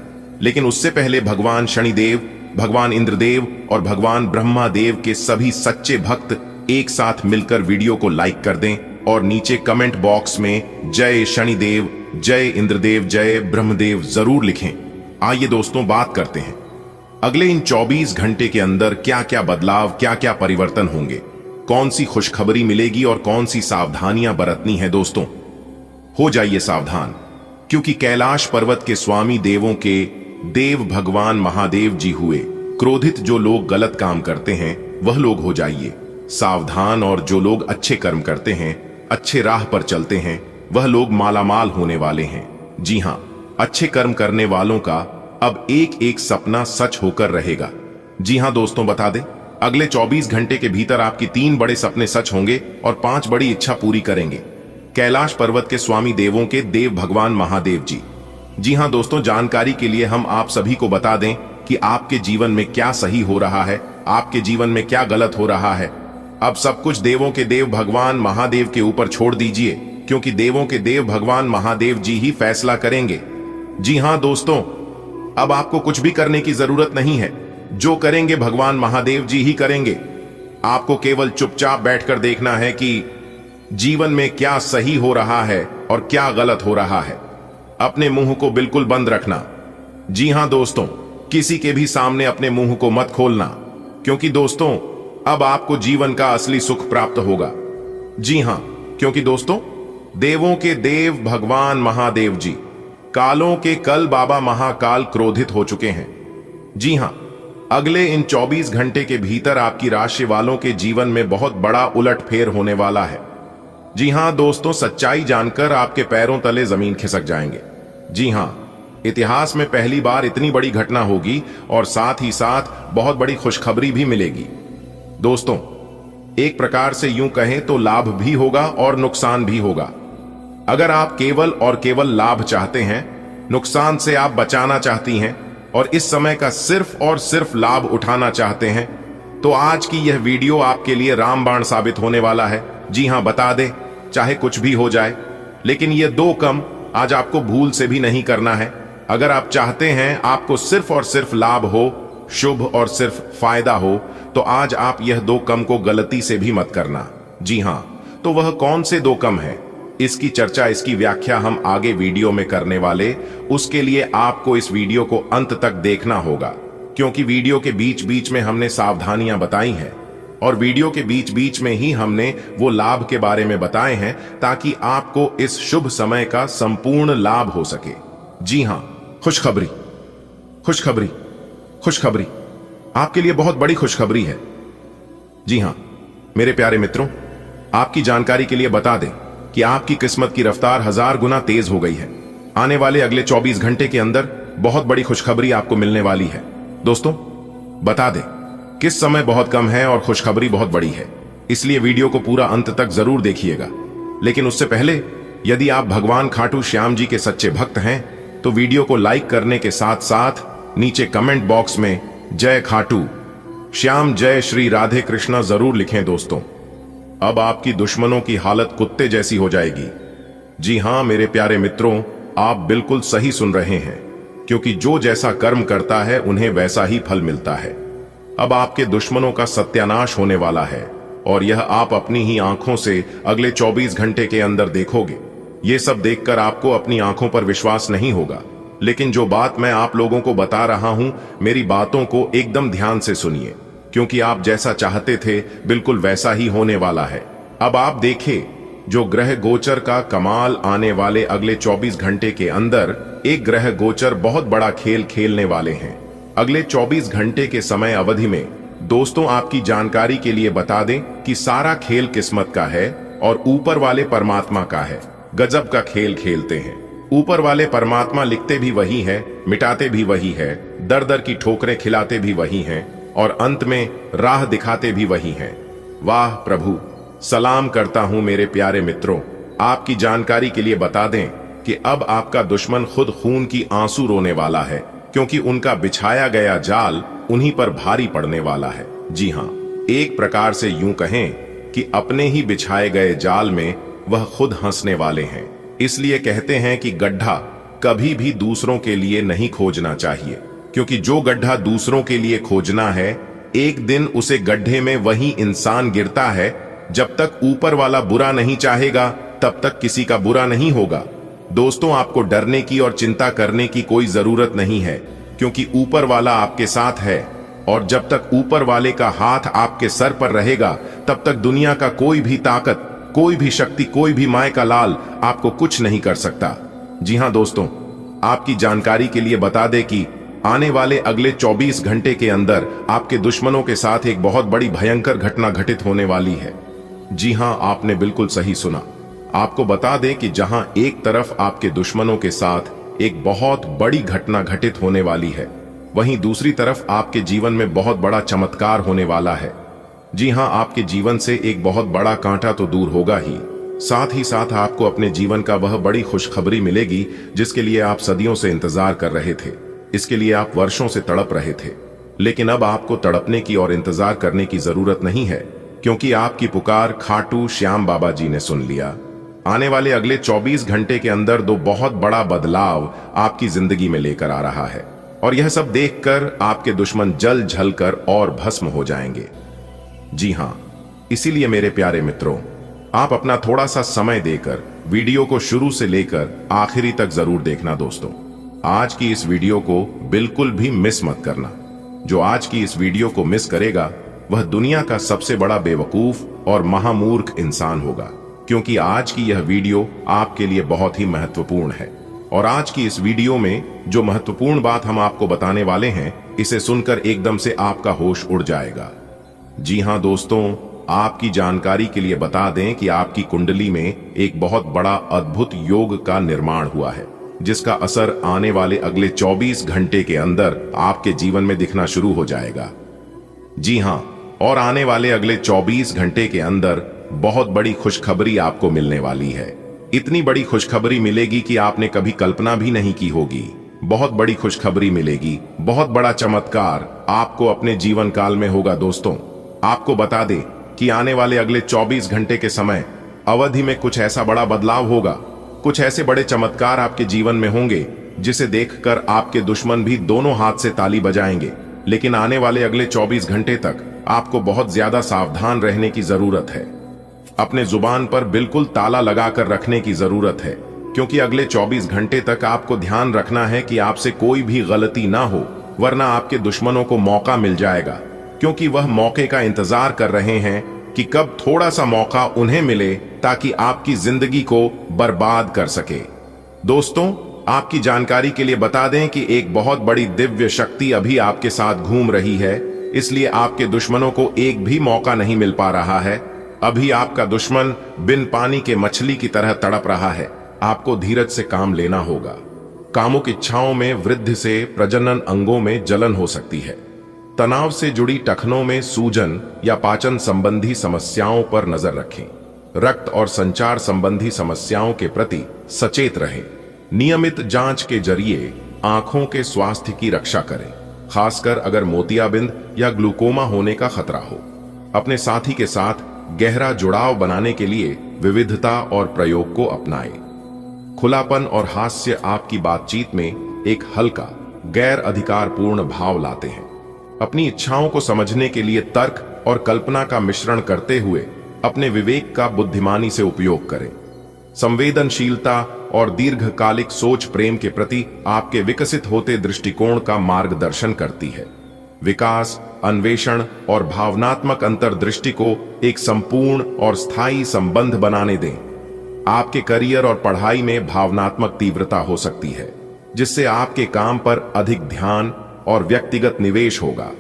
Speaker 2: लेकिन उससे पहले भगवान शनिदेव, भगवान इंद्रदेव और भगवान ब्रह्मादेव के सभी सच्चे भक्त एक साथ मिलकर वीडियो को लाइक कर दें और नीचे कमेंट बॉक्स में जय शनिदेव, जय इंद्रदेव, जय ब्रह्मदेव जरूर लिखें। आइए दोस्तों बात करते हैं, अगले इन 24 घंटे के अंदर क्या क्या बदलाव, क्या क्या परिवर्तन होंगे, कौन सी खुशखबरी मिलेगी और कौन सी सावधानियां बरतनी है। दोस्तों हो जाइए सावधान, क्योंकि कैलाश पर्वत के स्वामी देवों के देव भगवान महादेव जी हुए क्रोधित। जो लोग गलत काम करते हैं वह लोग हो जाइए सावधान, और जो लोग अच्छे कर्म करते हैं, अच्छे राह पर चलते हैं, वह लोग मालामाल होने वाले हैं। जी हां, अच्छे कर्म करने वालों का अब एक एक सपना सच होकर रहेगा। जी हां दोस्तों, बता दें अगले 24 घंटे के भीतर आपकी 3 बड़े सपने सच होंगे और 5 बड़ी इच्छा पूरी करेंगे कैलाश पर्वत के स्वामी देवों के देव भगवान महादेव जी। जी हां दोस्तों, जानकारी के लिए हम आप सभी को बता दें कि आपके जीवन में क्या सही हो रहा है, आपके जीवन में क्या गलत हो रहा है। अब सब कुछ देवों के देव भगवान महादेव के ऊपर छोड़ दीजिए, क्योंकि देवों के देव भगवान महादेव जी ही फैसला करेंगे। जी हां दोस्तों, अब आपको कुछ भी करने की जरूरत नहीं है, जो करेंगे भगवान महादेव जी ही करेंगे। आपको केवल चुपचाप बैठकर देखना है कि जीवन में क्या सही हो रहा है और क्या गलत हो रहा है। अपने मुंह को बिल्कुल बंद रखना। जी हां दोस्तों, किसी के भी सामने अपने मुंह को मत खोलना, क्योंकि दोस्तों अब आपको जीवन का असली सुख प्राप्त होगा। जी हां, क्योंकि दोस्तों देवों के देव भगवान महादेव जी, कालों के कल बाबा महाकाल क्रोधित हो चुके हैं। जी हां, अगले इन 24 घंटे के भीतर आपकी राशि वालों के जीवन में बहुत बड़ा उलटफेर होने वाला है। जी हां दोस्तों, सच्चाई जानकर आपके पैरों तले जमीन खिसक जाएंगे। जी हां, इतिहास में पहली बार इतनी बड़ी घटना होगी और साथ ही साथ बहुत बड़ी खुशखबरी भी मिलेगी। दोस्तों एक प्रकार से यूं कहें तो लाभ भी होगा और नुकसान भी होगा। अगर आप केवल और केवल लाभ चाहते हैं, नुकसान से आप बचाना चाहती हैं और इस समय का सिर्फ और सिर्फ लाभ उठाना चाहते हैं, तो आज की यह वीडियो आपके लिए रामबाण साबित होने वाला है। जी हां, बता दे, चाहे कुछ भी हो जाए। लेकिन ये 2 कम आज आपको भूल से भी नहीं करना है। अगर आप चाहते हैं आपको सिर्फ और सिर्फ लाभ हो, शुभ और सिर्फ फायदा हो, तो आज आप यह 2 कम को गलती से भी मत करना। जी हां, तो वह कौन से 2 कम है, इसकी चर्चा, इसकी व्याख्या हम आगे वीडियो में करने वाले। उसके लिए आपको इस वीडियो को अंत तक देखना होगा, क्योंकि वीडियो के बीच बीच में हमने सावधानियां बताई हैं और वीडियो के बीच बीच में ही हमने वो लाभ के बारे में बताए हैं, ताकि आपको इस शुभ समय का संपूर्ण लाभ हो सके। जी हां, खुशखबरी, खुशखबरी, खुशखबरी, आपके लिए बहुत बड़ी खुशखबरी है। जी हां मेरे प्यारे मित्रों, आपकी जानकारी के लिए बता दें कि आपकी किस्मत की रफ्तार 1000 गुना तेज हो गई है। आने वाले अगले 24 घंटे के अंदर बहुत बड़ी खुशखबरी आपको मिलने वाली है। दोस्तों, बता दें किस समय बहुत कम है और खुशखबरी बहुत बड़ी है, इसलिए वीडियो को पूरा अंत तक जरूर देखिएगा। लेकिन उससे पहले, यदि आप भगवान खाटू श्याम जी के सच्चे भक्त हैं, तो वीडियो को लाइक करने के साथ साथ नीचे कमेंट बॉक्स में जय खाटू श्याम, जय श्री राधे कृष्णा जरूर लिखें। दोस्तों, अब आपकी दुश्मनों की हालत कुत्ते जैसी हो जाएगी। जी हां मेरे प्यारे मित्रों, आप बिल्कुल सही सुन रहे हैं, क्योंकि जो जैसा कर्म करता है उन्हें वैसा ही फल मिलता है। अब आपके दुश्मनों का सत्यानाश होने वाला है और यह आप अपनी ही आंखों से अगले 24 घंटे के अंदर देखोगे। ये सब देखकर आपको अपनी आंखों पर विश्वास नहीं होगा, लेकिन जो बात मैं आप लोगों को बता रहा हूं, मेरी बातों को एकदम ध्यान से सुनिए, क्योंकि आप जैसा चाहते थे बिल्कुल वैसा ही होने वाला है। अब आप देखें, जो ग्रह गोचर का कमाल आने वाले अगले 24 घंटे के अंदर एक ग्रह गोचर बहुत बड़ा खेल खेलने वाले हैं। अगले 24 घंटे के समय अवधि में दोस्तों, आपकी जानकारी के लिए बता दें कि सारा खेल किस्मत का है और ऊपर वाले परमात्मा का है। गजब का खेल खेलते हैं। ऊपर वाले परमात्मा लिखते भी वही है, मिटाते भी वही है, दर दर की ठोकरें खिलाते भी वही हैं और अंत में राह दिखाते भी वही हैं। वाह प्रभु, सलाम करता हूं मेरे प्यारे मित्रों। आपकी जानकारी के लिए बता दें कि अब आपका दुश्मन खुद खून की आंसू रोने वाला है, क्योंकि उनका बिछाया गया जाल उन्हीं पर भारी पड़ने वाला है। जी हां, एक प्रकार से यूं कहें कि अपने ही बिछाए गए जाल में वह खुद हंसने वाले हैं। इसलिए कहते हैं कि गड्ढा कभी भी दूसरों के लिए नहीं खोजना चाहिए, क्योंकि जो गड्ढा दूसरों के लिए खोजना है, एक दिन उसे गड्ढे में वही इंसान गिरता है। जब तक ऊपर वाला बुरा नहीं चाहेगा, तब तक किसी का बुरा नहीं होगा। दोस्तों, आपको डरने की और चिंता करने की कोई जरूरत नहीं है, क्योंकि ऊपर वाला आपके साथ है और जब तक ऊपर वाले का हाथ आपके सर पर रहेगा, तब तक दुनिया का कोई भी ताकत, कोई भी शक्ति, कोई भी माय का लाल आपको कुछ नहीं कर सकता। जी हां दोस्तों, आपकी जानकारी के लिए बता दें कि आने वाले अगले 24 घंटे के अंदर आपके दुश्मनों के साथ एक बहुत बड़ी भयंकर घटना घटित होने वाली है। जी हां, आपने बिल्कुल सही सुना। आपको बता दें कि जहां एक तरफ आपके दुश्मनों के साथ एक बहुत बड़ी घटना घटित होने वाली है, वहीं दूसरी तरफ आपके जीवन में बहुत बड़ा चमत्कार होने वाला है। जी हां, आपके जीवन से एक बहुत बड़ा कांटा तो दूर होगा ही, साथ ही साथ आपको अपने जीवन का वह बड़ी खुशखबरी मिलेगी जिसके लिए आप सदियों से इंतजार कर रहे थे। इसके लिए आप वर्षों से तड़प रहे थे, लेकिन अब आपको तड़पने की और इंतजार करने की जरूरत नहीं है, क्योंकि आपकी पुकार खाटू श्याम बाबा जी ने सुन लिया। आने वाले अगले 24 घंटे के अंदर 2 बहुत बड़ा बदलाव आपकी जिंदगी में लेकर आ रहा है, और यह सब देखकर आपके दुश्मन जल जल कर और भस्म हो जाएंगे। जी हां, इसीलिए मेरे प्यारे मित्रों, आप अपना थोड़ा सा समय देकर वीडियो को शुरू से लेकर आखिरी तक जरूर देखना। दोस्तों, आज की इस वीडियो को बिल्कुल भी मिस मत करना। जो आज की इस वीडियो को मिस करेगा, वह दुनिया का सबसे बड़ा बेवकूफ और महामूर्ख इंसान होगा, क्योंकि आज की यह वीडियो आपके लिए बहुत ही महत्वपूर्ण है। और आज की इस वीडियो में जो महत्वपूर्ण बात हम आपको बताने वाले हैं, इसे सुनकर एकदम से आपका होश उड़ जाएगा। जी हां दोस्तों, आपकी जानकारी के लिए बता दें कि आपकी कुंडली में एक बहुत बड़ा अद्भुत योग का निर्माण हुआ है, जिसका असर आने वाले अगले 24 घंटे के अंदर आपके जीवन में दिखना शुरू हो जाएगा। जी हां, और आने वाले अगले 24 घंटे के अंदर बहुत बड़ी खुशखबरी आपको मिलने वाली है। इतनी बड़ी खुशखबरी मिलेगी कि आपने कभी कल्पना भी नहीं की होगी। बहुत बड़ी खुशखबरी मिलेगी, बहुत बड़ा चमत्कार आपको अपने जीवन काल में होगा। दोस्तों, आपको बता दें
Speaker 1: कि आने वाले अगले 24 घंटे के समय अवधि में कुछ ऐसा बड़ा बदलाव होगा, कुछ ऐसे बड़े चमत्कार आपके जीवन में होंगे जिसे देखकर आपके दुश्मन भी दोनों हाथ से ताली बजाएंगे। लेकिन आने वाले अगले 24 घंटे तक आपको बहुत ज्यादा सावधान रहने की जरूरत है। अपने जुबान पर बिल्कुल ताला लगाकर रखने की जरूरत है, क्योंकि अगले 24 घंटे तक आपको ध्यान रखना है कि आपसे कोई भी गलती ना हो, वरना आपके दुश्मनों को मौका मिल जाएगा, क्योंकि वह मौके का इंतजार कर रहे हैं कि कब थोड़ा सा मौका उन्हें मिले ताकि आपकी जिंदगी को बर्बाद कर सके। दोस्तों, आपकी जानकारी के लिए बता दें कि एक बहुत बड़ी दिव्य शक्ति अभी आपके साथ घूम रही है, इसलिए आपके दुश्मनों को एक भी मौका नहीं मिल पा रहा है। अभी आपका दुश्मन बिन पानी के मछली की तरह तड़प रहा है। आपको धीरज से काम लेना होगा। कामुक इच्छाओं में वृद्धि से प्रजनन अंगों में जलन हो सकती है। तनाव से जुड़ी टखनों में सूजन या पाचन संबंधी समस्याओं पर नजर रखें। रक्त और संचार संबंधी समस्याओं के प्रति सचेत रहें। नियमित जांच के जरिए आंखों के स्वास्थ्य की रक्षा करें, खासकर अगर मोतियाबिंद या ग्लूकोमा होने का खतरा हो। अपने साथी के साथ गहरा जुड़ाव बनाने के लिए विविधता और प्रयोग को अपनाएं। खुलापन और हास्य आपकी बातचीत में एक हल्का, गैर अधिकारपूर्ण भाव लाते हैं। अपनी इच्छाओं को समझने के लिए तर्क और कल्पना का मिश्रण करते हुए अपने विवेक का बुद्धिमानी से उपयोग करें। संवेदनशीलता और दीर्घकालिक सोच प्रेम के प्रति आपके विकसित होते दृष्टिकोण का मार्गदर्शन करती है। विकास, अन्वेषण और भावनात्मक अंतर्दृष्टि को एक संपूर्ण और स्थायी संबंध बनाने दें। आपके करियर और पढ़ाई में भावनात्मक तीव्रता हो सकती है, जिससे आपके काम पर अधिक ध्यान और व्यक्तिगत निवेश होगा।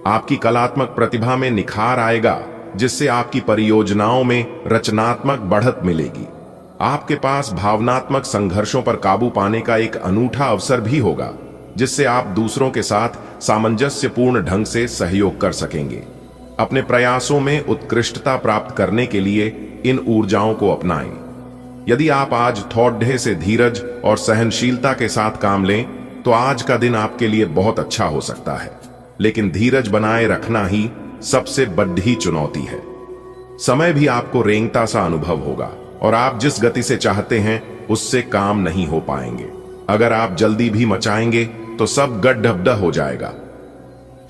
Speaker 1: आपकी कलात्मक प्रतिभा में निखार आएगा, जिससे आपकी परियोजनाओं में रचनात्मक बढ़त मिलेगी। आपके पास भावनात्मक संघर्षों पर काबू पाने का एक अनूठा अवसर भी होगा, जिससे आप दूसरों के साथ सामंजस्यपूर्ण ढंग से सहयोग कर सकेंगे। अपने प्रयासों में उत्कृष्टता प्राप्त करने के लिए इन ऊर्जाओं को अपनाएं। यदि आप आज थोड़े से धीरज और सहनशीलता के साथ काम लें, तो आज का दिन आपके लिए बहुत अच्छा हो सकता है। लेकिन धीरज बनाए रखना ही सबसे बड़ी चुनौती है। समय भी आपको रेंगता सा अनुभव होगा और आप जिस गति से चाहते हैं उससे काम नहीं हो पाएंगे। अगर आप जल्दी भी मचाएंगे तो सब गड्ढ हो जाएगा।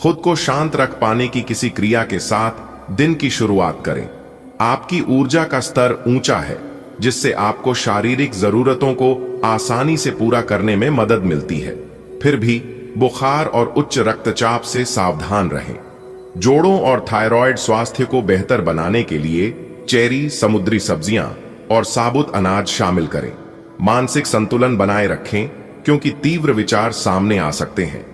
Speaker 1: खुद को शांत रख पाने की किसी क्रिया के साथ दिन की शुरुआत करें। आपकी ऊर्जा का स्तर ऊंचा है, जिससे आपको शारीरिक जरूरतों को आसानी से पूरा करने में मदद मिलती है। फिर भी बुखार और उच्च रक्तचाप से सावधान रहें। जोड़ों और थायराइड स्वास्थ्य को बेहतर बनाने के लिए चेरी, समुद्री सब्जियां और साबुत अनाज शामिल करें। मानसिक संतुलन बनाए रखें, क्योंकि तीव्र विचार सामने आ सकते हैं।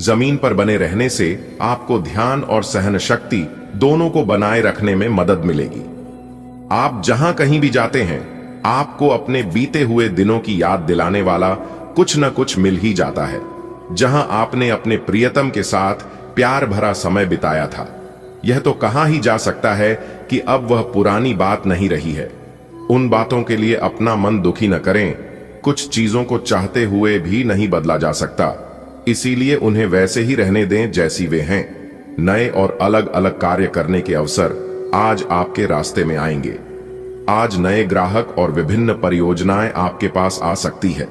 Speaker 1: जमीन पर बने रहने से आपको ध्यान और सहन शक्ति दोनों को बनाए रखने में मदद मिलेगी। आप जहां कहीं भी जाते हैं, आपको अपने बीते हुए दिनों की याद दिलाने वाला कुछ न कुछ मिल ही जाता है, जहां आपने अपने प्रियतम के साथ प्यार भरा समय बिताया था। यह तो कहा ही जा सकता है कि अब वह पुरानी बात नहीं रही है। उन बातों के लिए अपना मन दुखी न करें। कुछ चीजों को चाहते हुए भी नहीं बदला जा सकता, इसीलिए उन्हें वैसे ही रहने दें जैसी वे हैं। नए और अलग अलग कार्य करने के अवसर आज आपके रास्ते में आएंगे। आज नए ग्राहक और विभिन्न परियोजनाएं आपके पास आ सकती है,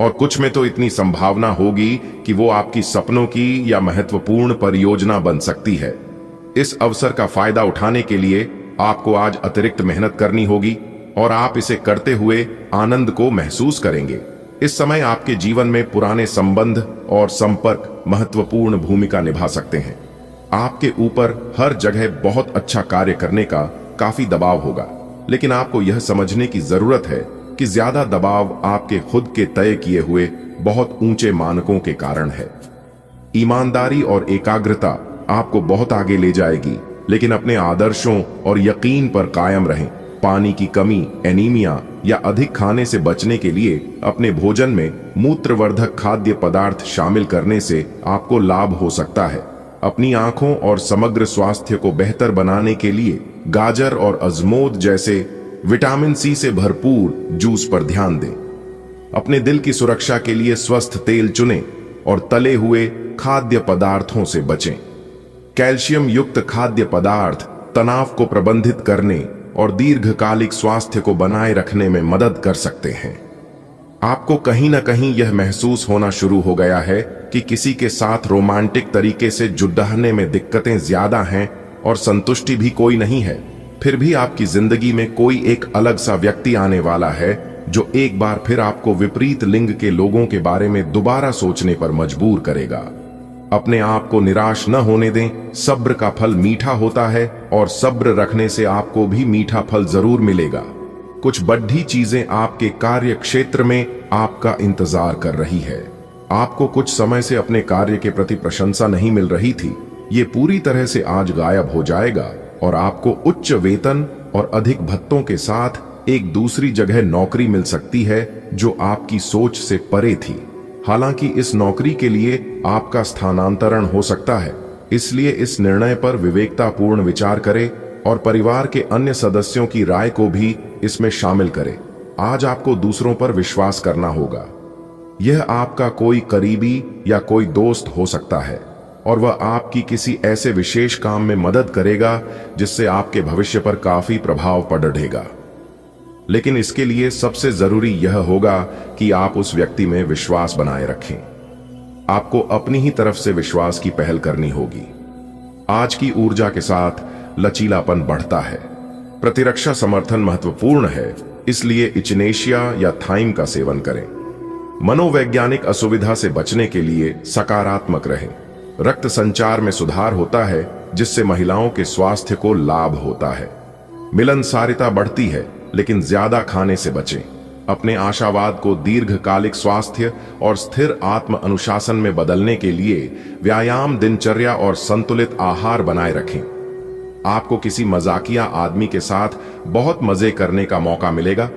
Speaker 1: और कुछ में तो इतनी संभावना होगी कि वो आपकी सपनों की या महत्वपूर्ण परियोजना बन सकती है। इस अवसर का फायदा उठाने के लिए आपको आज अतिरिक्त मेहनत करनी होगी, और आप इसे करते हुए आनंद को महसूस करेंगे। इस समय आपके जीवन में पुराने संबंध और संपर्क महत्वपूर्ण भूमिका निभा सकते हैं। आपके ऊपर हर जगह बहुत अच्छा कार्य करने का काफी दबाव होगा, लेकिन आपको यह समझने की जरूरत है कि ज्यादा दबाव आपके खुद के तय किए हुए बहुत ऊंचे मानकों के कारण है। ईमानदारी और एकाग्रता आपको बहुत आगे ले जाएगी, लेकिन अपने आदर्शों और यकीन पर कायम रहें। पानी की कमी, एनीमिया या अधिक खाने से बचने के लिए अपने भोजन में मूत्रवर्धक खाद्य पदार्थ शामिल करने से आपको लाभ हो सकता है। अपनी आंखों और समग्र स्वास्थ्य को बेहतर बनाने के लिए गाजर और अजमोद जैसे विटामिन सी से भरपूर जूस पर ध्यान दें। अपने दिल की सुरक्षा के लिए स्वस्थ तेल चुनें और तले हुए खाद्य पदार्थों से बचें। कैल्शियम युक्त खाद्य पदार्थ
Speaker 2: तनाव को प्रबंधित करने और दीर्घकालिक स्वास्थ्य को बनाए रखने में मदद कर सकते हैं। आपको कहीं ना कहीं यह महसूस होना शुरू हो गया है कि किसी के साथ रोमांटिक तरीके से जुड़ने में दिक्कतें ज्यादा हैं और संतुष्टि भी कोई नहीं है। फिर भी आपकी जिंदगी में कोई एक अलग सा व्यक्ति आने वाला है जो एक बार फिर आपको विपरीत लिंग के लोगों के बारे में दोबारा सोचने पर मजबूर करेगा। अपने आप को निराश न होने दें। सब्र का फल मीठा होता है और सब्र रखने से आपको भी मीठा फल जरूर मिलेगा। कुछ बड़ी चीजें आपके कार्य क्षेत्र में आपका इंतजार कर रही है। आपको कुछ समय से अपने कार्य के प्रति प्रशंसा नहीं मिल रही थी, ये पूरी तरह से आज गायब हो जाएगा और आपको उच्च वेतन और अधिक भत्तों के साथ एक दूसरी जगह नौकरी मिल सकती है जो आपकी सोच से परे थी। हालांकि इस नौकरी के लिए आपका स्थानांतरण हो सकता है, इसलिए इस निर्णय पर विवेकतापूर्ण विचार करें और परिवार के अन्य सदस्यों की राय को भी इसमें शामिल करें। आज आपको दूसरों पर विश्वास करना होगा। यह आपका कोई करीबी या कोई दोस्त हो सकता है और वह आपकी किसी ऐसे विशेष काम में मदद करेगा जिससे आपके भविष्य पर काफी प्रभाव पड़ेगा। लेकिन इसके लिए सबसे जरूरी यह होगा कि आप उस व्यक्ति में विश्वास बनाए रखें। आपको अपनी ही तरफ से विश्वास की पहल करनी होगी। आज की ऊर्जा के साथ लचीलापन बढ़ता है। प्रतिरक्षा समर्थन महत्वपूर्ण है, इसलिए इचिनेशिया या थाइम का सेवन करें। मनोवैज्ञानिक असुविधा से बचने के लिए सकारात्मक रहें। रक्त संचार में सुधार होता है जिससे महिलाओं के स्वास्थ्य को लाभ होता है। मिलनसारिता बढ़ती है, लेकिन ज्यादा खाने से बचें। अपने आशावाद को दीर्घकालिक स्वास्थ्य और स्थिर आत्म अनुशासन में बदलने के लिए व्यायाम, दिनचर्या और संतुलित आहार बनाए रखें। आपको किसी मजाकिया आदमी के साथ बहुत मजे करने का मौका मिलेगा।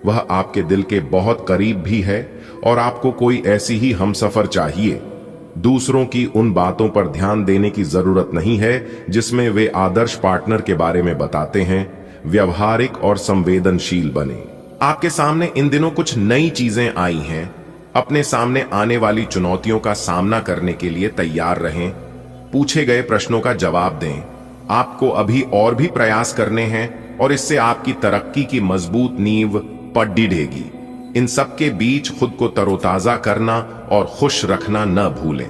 Speaker 2: वह आपके दिल के बहुत करीब भी है और आपको कोई ऐसी ही हमसफर चाहिए। दूसरों की उन बातों पर ध्यान देने की जरूरत नहीं है जिसमें वे आदर्श पार्टनर के बारे में बताते हैं। व्यवहारिक और संवेदनशील बने। आपके सामने इन दिनों कुछ नई चीजें आई हैं। अपने सामने आने वाली चुनौतियों का सामना करने के लिए तैयार रहें। पूछे गए प्रश्नों का जवाब दें। आपको अभी और भी प्रयास करने हैं और इससे आपकी तरक्की की मजबूत नींव पड़ेगी। इन सब के बीच खुद को तरोताजा करना और खुश रखना न भूलें।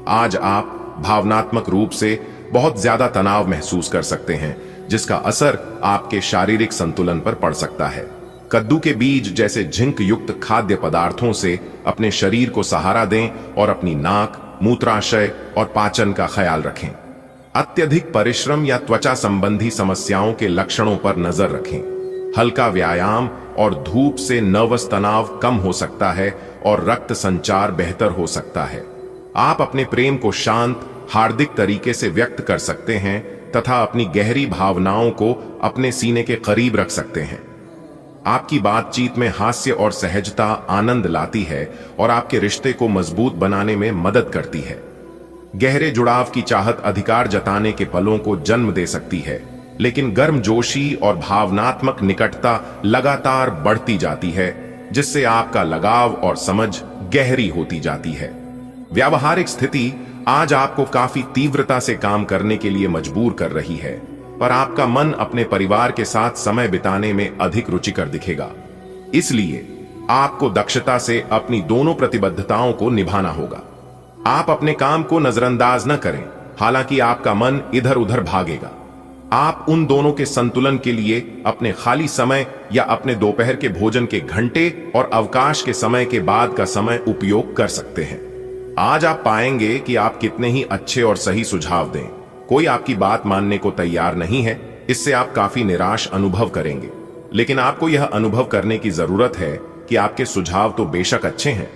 Speaker 2: आज आप भावनात्मक रूप से बहुत ज्यादा तनाव महसूस कर सकते हैं, जिसका असर आपके शारीरिक संतुलन पर पड़ सकता है। कद्दू के बीज जैसे झिंक युक्त खाद्य पदार्थों से अपने शरीर को सहारा दें और अपनी नाक, मूत्राशय और पाचन का ख्याल रखें। अत्यधिक परिश्रम या त्वचा संबंधी समस्याओं के लक्षणों पर नजर रखें। हल्का व्यायाम और धूप से नर्वस तनाव कम हो सकता है और रक्त संचार बेहतर हो सकता है। आप अपने प्रेम को शांत, हार्दिक तरीके से व्यक्त कर सकते हैं तथा अपनी गहरी भावनाओं को अपने सीने के करीब रख सकते हैं। आपकी बातचीत में हास्य और सहजता आनंद लाती है और आपके रिश्ते को मजबूत बनाने में मदद करती है। गहरे जुड़ाव की चाहत अधिकार जताने के पलों को जन्म दे सकती है, लेकिन गर्मजोशी और भावनात्मक निकटता लगातार बढ़ती जाती है, जिससे आपका लगाव और समझ गहरी होती जाती है। व्यावहारिक स्थिति आज आपको काफी तीव्रता से काम करने के लिए मजबूर कर रही है, पर आपका मन अपने परिवार के साथ समय बिताने में अधिक रुचिकर दिखेगा। इसलिए आपको दक्षता से अपनी दोनों प्रतिबद्धताओं को निभाना होगा। आप अपने काम को नजरअंदाज न करें, हालांकि आपका मन इधर उधर भागेगा। आप उन दोनों के संतुलन के लिए अपने खाली समय या अपने दोपहर के भोजन के घंटे और अवकाश के समय के बाद का समय उपयोग कर सकते हैं। आज आप पाएंगे कि आप कितने ही अच्छे और सही सुझाव दें, कोई आपकी बात मानने को तैयार नहीं है। इससे आप काफी निराश अनुभव करेंगे, लेकिन आपको यह अनुभव करने की जरूरत है कि आपके सुझाव तो बेशक अच्छे हैं,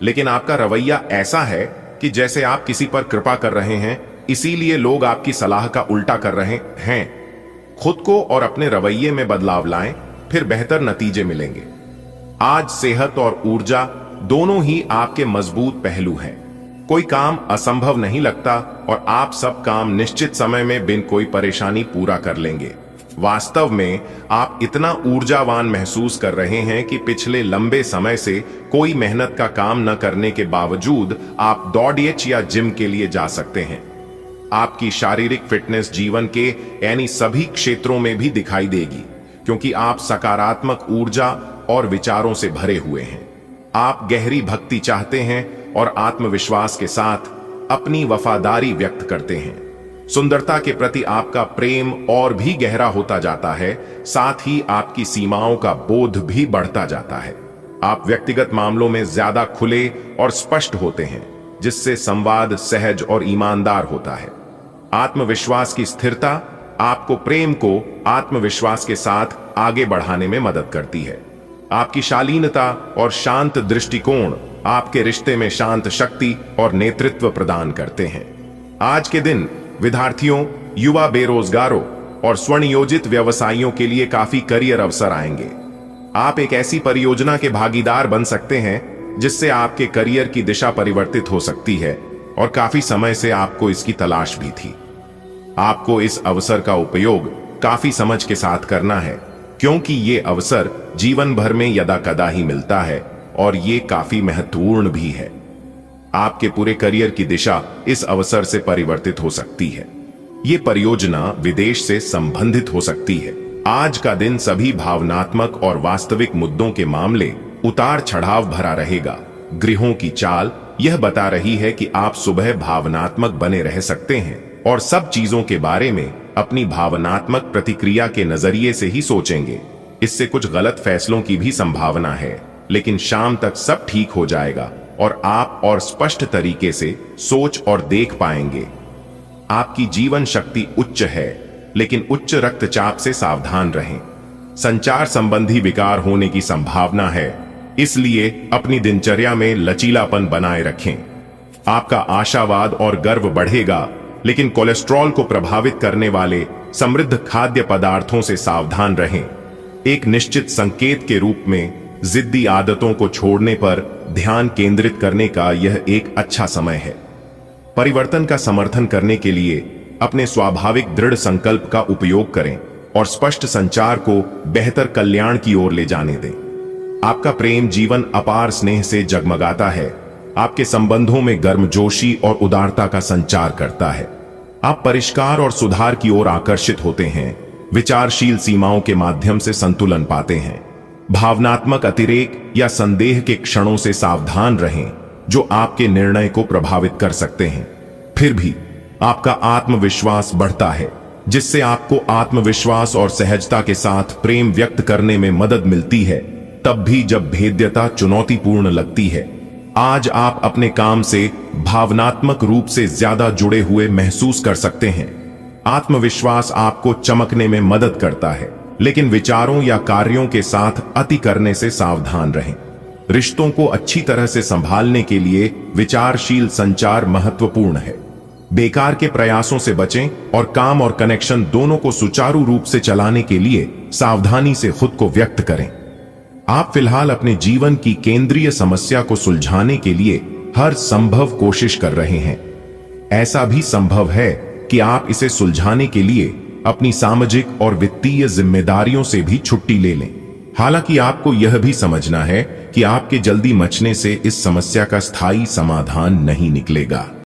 Speaker 2: लेकिन आपका रवैया ऐसा है कि जैसे आप किसी पर कृपा कर रहे हैं, इसीलिए लोग आपकी सलाह का उल्टा कर रहे हैं। खुद को और अपने रवैये में बदलाव लाएं, फिर बेहतर नतीजे मिलेंगे। आज सेहत और ऊर्जा दोनों ही आपके मजबूत पहलू हैं। कोई काम असंभव नहीं लगता और आप सब काम निश्चित समय में बिन कोई परेशानी पूरा कर लेंगे। वास्तव में आप इतना ऊर्जावान महसूस कर रहे हैं कि पिछले लंबे समय से कोई मेहनत का काम न करने के बावजूद आप दौड़िए या जिम के लिए जा सकते हैं।
Speaker 1: आपकी शारीरिक फिटनेस जीवन के यानी सभी क्षेत्रों में भी दिखाई देगी, क्योंकि आप सकारात्मक ऊर्जा और विचारों से भरे हुए हैं। आप गहरी भक्ति चाहते हैं और आत्मविश्वास के साथ अपनी वफादारी व्यक्त करते हैं। सुंदरता के प्रति आपका प्रेम और भी गहरा होता जाता है, साथ ही आपकी सीमाओं का बोध भी बढ़ता जाता है। आप व्यक्तिगत मामलों में ज्यादा खुले और स्पष्ट होते हैं, जिससे संवाद सहज और ईमानदार होता है। आत्मविश्वास की स्थिरता आपको प्रेम को आत्मविश्वास के साथ आगे बढ़ाने में मदद करती है। आपकी शालीनता और शांत दृष्टिकोण आपके रिश्ते में शांत शक्ति और नेतृत्व प्रदान करते हैं। आज के दिन विद्यार्थियों, युवा बेरोजगारों और स्वनियोजित व्यवसायियों के लिए काफी करियर अवसर आएंगे। आप एक ऐसी परियोजना के भागीदार बन सकते हैं जिससे आपके करियर की दिशा परिवर्तित हो सकती है और काफी समय से आपको इसकी तलाश भी थी। आपको इस अवसर का उपयोग काफी समझ के साथ करना है, क्योंकि ये अवसर जीवन भर में यदा कदा ही मिलता है और ये काफी महत्वपूर्ण भी है। आपके पूरे करियर की दिशा इस अवसर से परिवर्तित हो सकती है। ये परियोजना विदेश से संबंधित हो सकती है। आज का दिन सभी भावनात्मक और वास्तविक मुद्दों के मामले उतार चढ़ाव भरा रहेगा। ग्रहों की चाल यह बता रही है कि आप सुबह भावनात्मक बने रह सकते हैं और सब चीजों के बारे में अपनी भावनात्मक प्रतिक्रिया के नजरिए से ही सोचेंगे। इससे कुछ गलत फैसलों की भी संभावना है, लेकिन शाम तक सब ठीक हो जाएगा और आप और स्पष्ट तरीके से सोच और देख पाएंगे। आपकी जीवन शक्ति उच्च है, लेकिन उच्च रक्तचाप से सावधान रहें। संचार संबंधी विकार होने की संभावना है, इसलिए अपनी दिनचर्या में लचीलापन बनाए रखें। आपका आशावाद और गर्व बढ़ेगा, लेकिन कोलेस्ट्रॉल को प्रभावित करने वाले समृद्ध खाद्य पदार्थों से सावधान रहें। एक निश्चित संकेत के रूप में जिद्दी आदतों को छोड़ने पर ध्यान केंद्रित करने का यह एक अच्छा समय है। परिवर्तन का समर्थन करने के लिए अपने स्वाभाविक दृढ़ संकल्प का उपयोग करें और स्पष्ट संचार को बेहतर कल्याण की ओर ले जाने दें। आपका प्रेम जीवन अपार स्नेह से जगमगाता है। आपके संबंधों में गर्मजोशी और उदारता का संचार करता है। आप परिष्कार और सुधार की ओर आकर्षित होते हैं। विचारशील सीमाओं के माध्यम से संतुलन पाते हैं। भावनात्मक अतिरेक या संदेह के क्षणों से सावधान रहें, जो आपके निर्णय को प्रभावित कर सकते हैं। फिर भी आपका आत्मविश्वास बढ़ता है, जिससे आपको आत्मविश्वास और सहजता के साथ प्रेम व्यक्त करने में मदद मिलती है, तब भी जब भेद्यता चुनौतीपूर्ण लगती है। आज आप अपने काम से भावनात्मक रूप से ज्यादा जुड़े हुए महसूस कर सकते हैं। आत्मविश्वास आपको चमकने में मदद करता है, लेकिन विचारों या कार्यों के साथ अति करने से सावधान रहें। रिश्तों को अच्छी तरह से संभालने के लिए विचारशील संचार महत्वपूर्ण है। बेकार के प्रयासों से बचें और काम और कनेक्शन दोनों को सुचारू रूप से चलाने के लिए सावधानी से खुद को व्यक्त करें। आप फिलहाल अपने जीवन की केंद्रीय समस्या को सुलझाने के लिए हर संभव कोशिश कर रहे हैं। ऐसा भी संभव है कि आप इसे सुलझाने के लिए अपनी सामाजिक और वित्तीय जिम्मेदारियों से भी छुट्टी ले लें। हालांकि आपको यह भी समझना है कि आपके जल्दी मचने से इस समस्या का स्थायी समाधान नहीं निकलेगा।